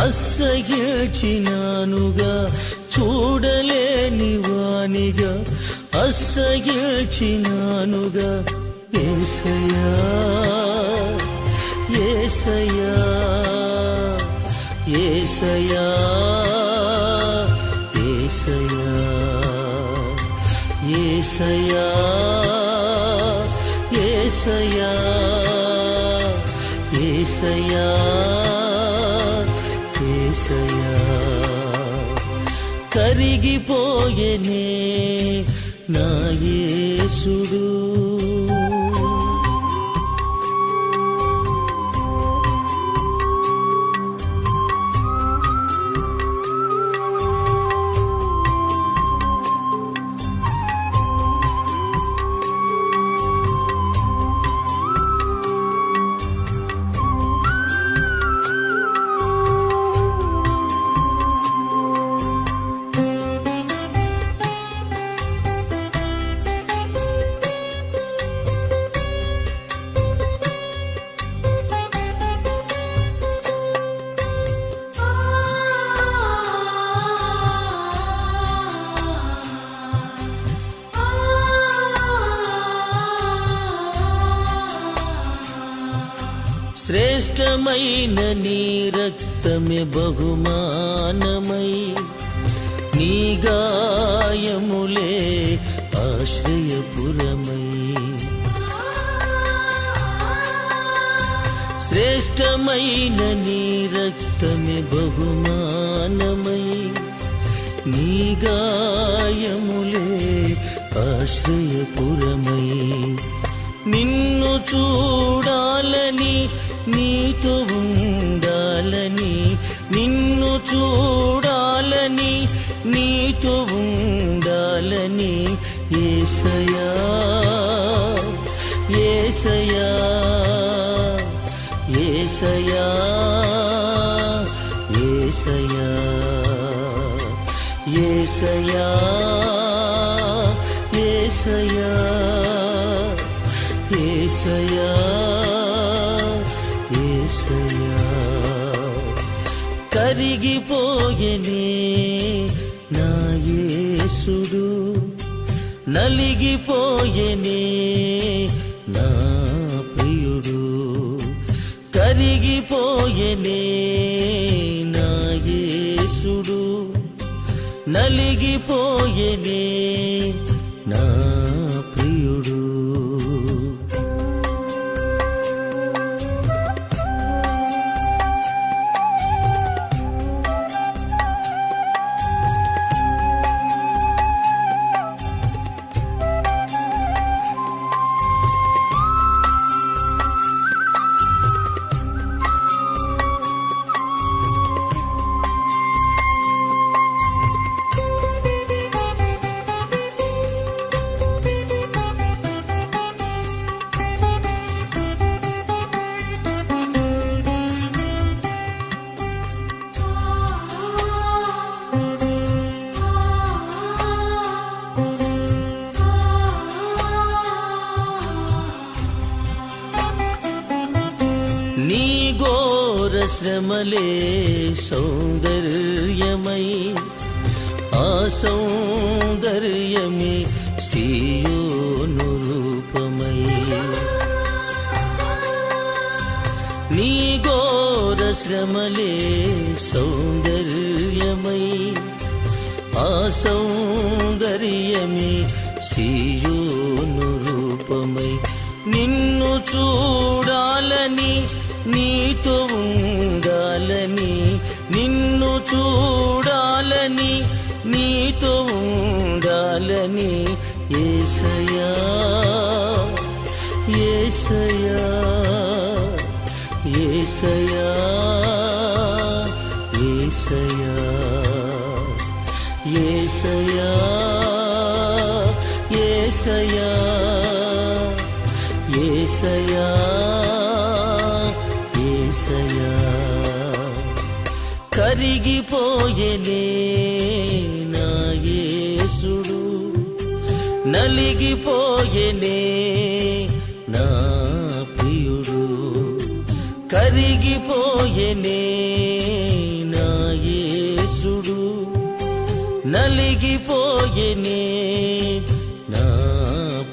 S1: అసహ్యించినానుగా, చూడలేని వానిగా అసహ్యించినానుగా. యేసయ్యా, యేసయ్యా, యేసయ్యా, యేసయ్యా, యేసయ్యా, యేసయ్యా, యేసయ్యా, యేసయ్యా. కరిగిపోయెనే నా యేసుడు. శ్రేష్టమైన నీ రక్తమే బహుమానమై, నీ గాయములే ఆశ్రయపురమై. శ్రేష్టమైన నీ రక్తమే బహుమానమై, నీ గాయములే ఆశ్రయపురమై. నిన్ను చూడాలని, నీతో ఉండాలని, నిన్ను చూడాలని, నీతో ఉండాలని. యేసయ్యా, యేసయ్యా, యేసయ్యా, యేసయ్యా, యేసయ్యా, యేసయ్యా, యేసయ్యా, యేసయ్యా. కరిగిపోయెనే నా యేసుడు, నలిగిపోయెనే నా ప్రియుడు. కరిగిపోయెనే నా యేసుడు, నలిగిపోయెనే నా ప్రియుడు. శ్రమలే సౌందర్యమై ఆ సౌందర్యమే సీయోను రూపమై నీ ఘోర శ్రమలే సౌందర్యమై ఆ సౌందర్యమే సీయోను రూపమై నిన్ను చూడాలని నీతో ఉండాలని నిన్ను చూడాలని నీతో ఉండాలని యేసయ్యా యేసయ్యా యేసయ్యా యేసయ్యా యేసయ్యా యేసయ్యా యేసయ్యా యేసయ్యా కరిగిపోయేనే నా యేసుడు నలిగిపోయేనే నా ప్రియుడు కరిగిపోయేనే నా యేసుడు నలిగిపోయేనే నా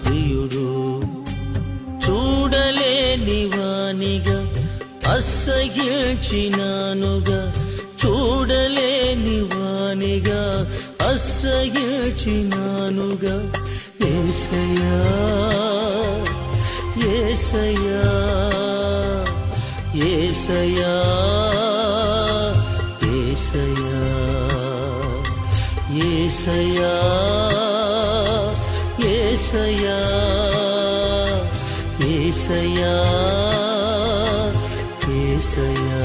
S1: ప్రియుడు చూడలేని వానిగా అసహ్యించినానుగా చూడలేని వానిగా అసహ్యించినానుగా యేసయ్యా యేసయ్యా యేసయ్యా యేసయ్యా యేసయ్యా యేసయ్యా యేసయ్యా యేసయ్యా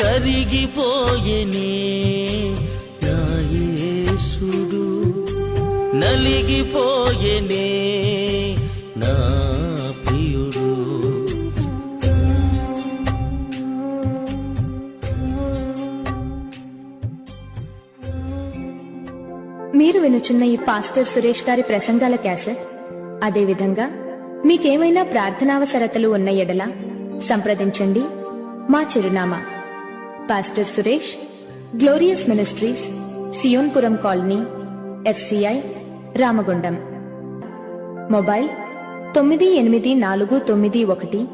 S1: కరిగిపోయేనే నా యేసుడు నలిగిపోయేనే నా ప్రియుడు
S5: మీరు వినుచున్న ఈ పాస్టర్ సురేష్ గారి ప్రసంగాల క్యాసెట్ అదేవిధంగా మీకేమైనా ప్రార్థనావసరతలు ఉన్న ఎడల సంప్రదించండి. మా చిరునామా pastor Suresh, glorious ministries, Sionpuram colony, FCI, Ramagundam. Mobile 984991000405.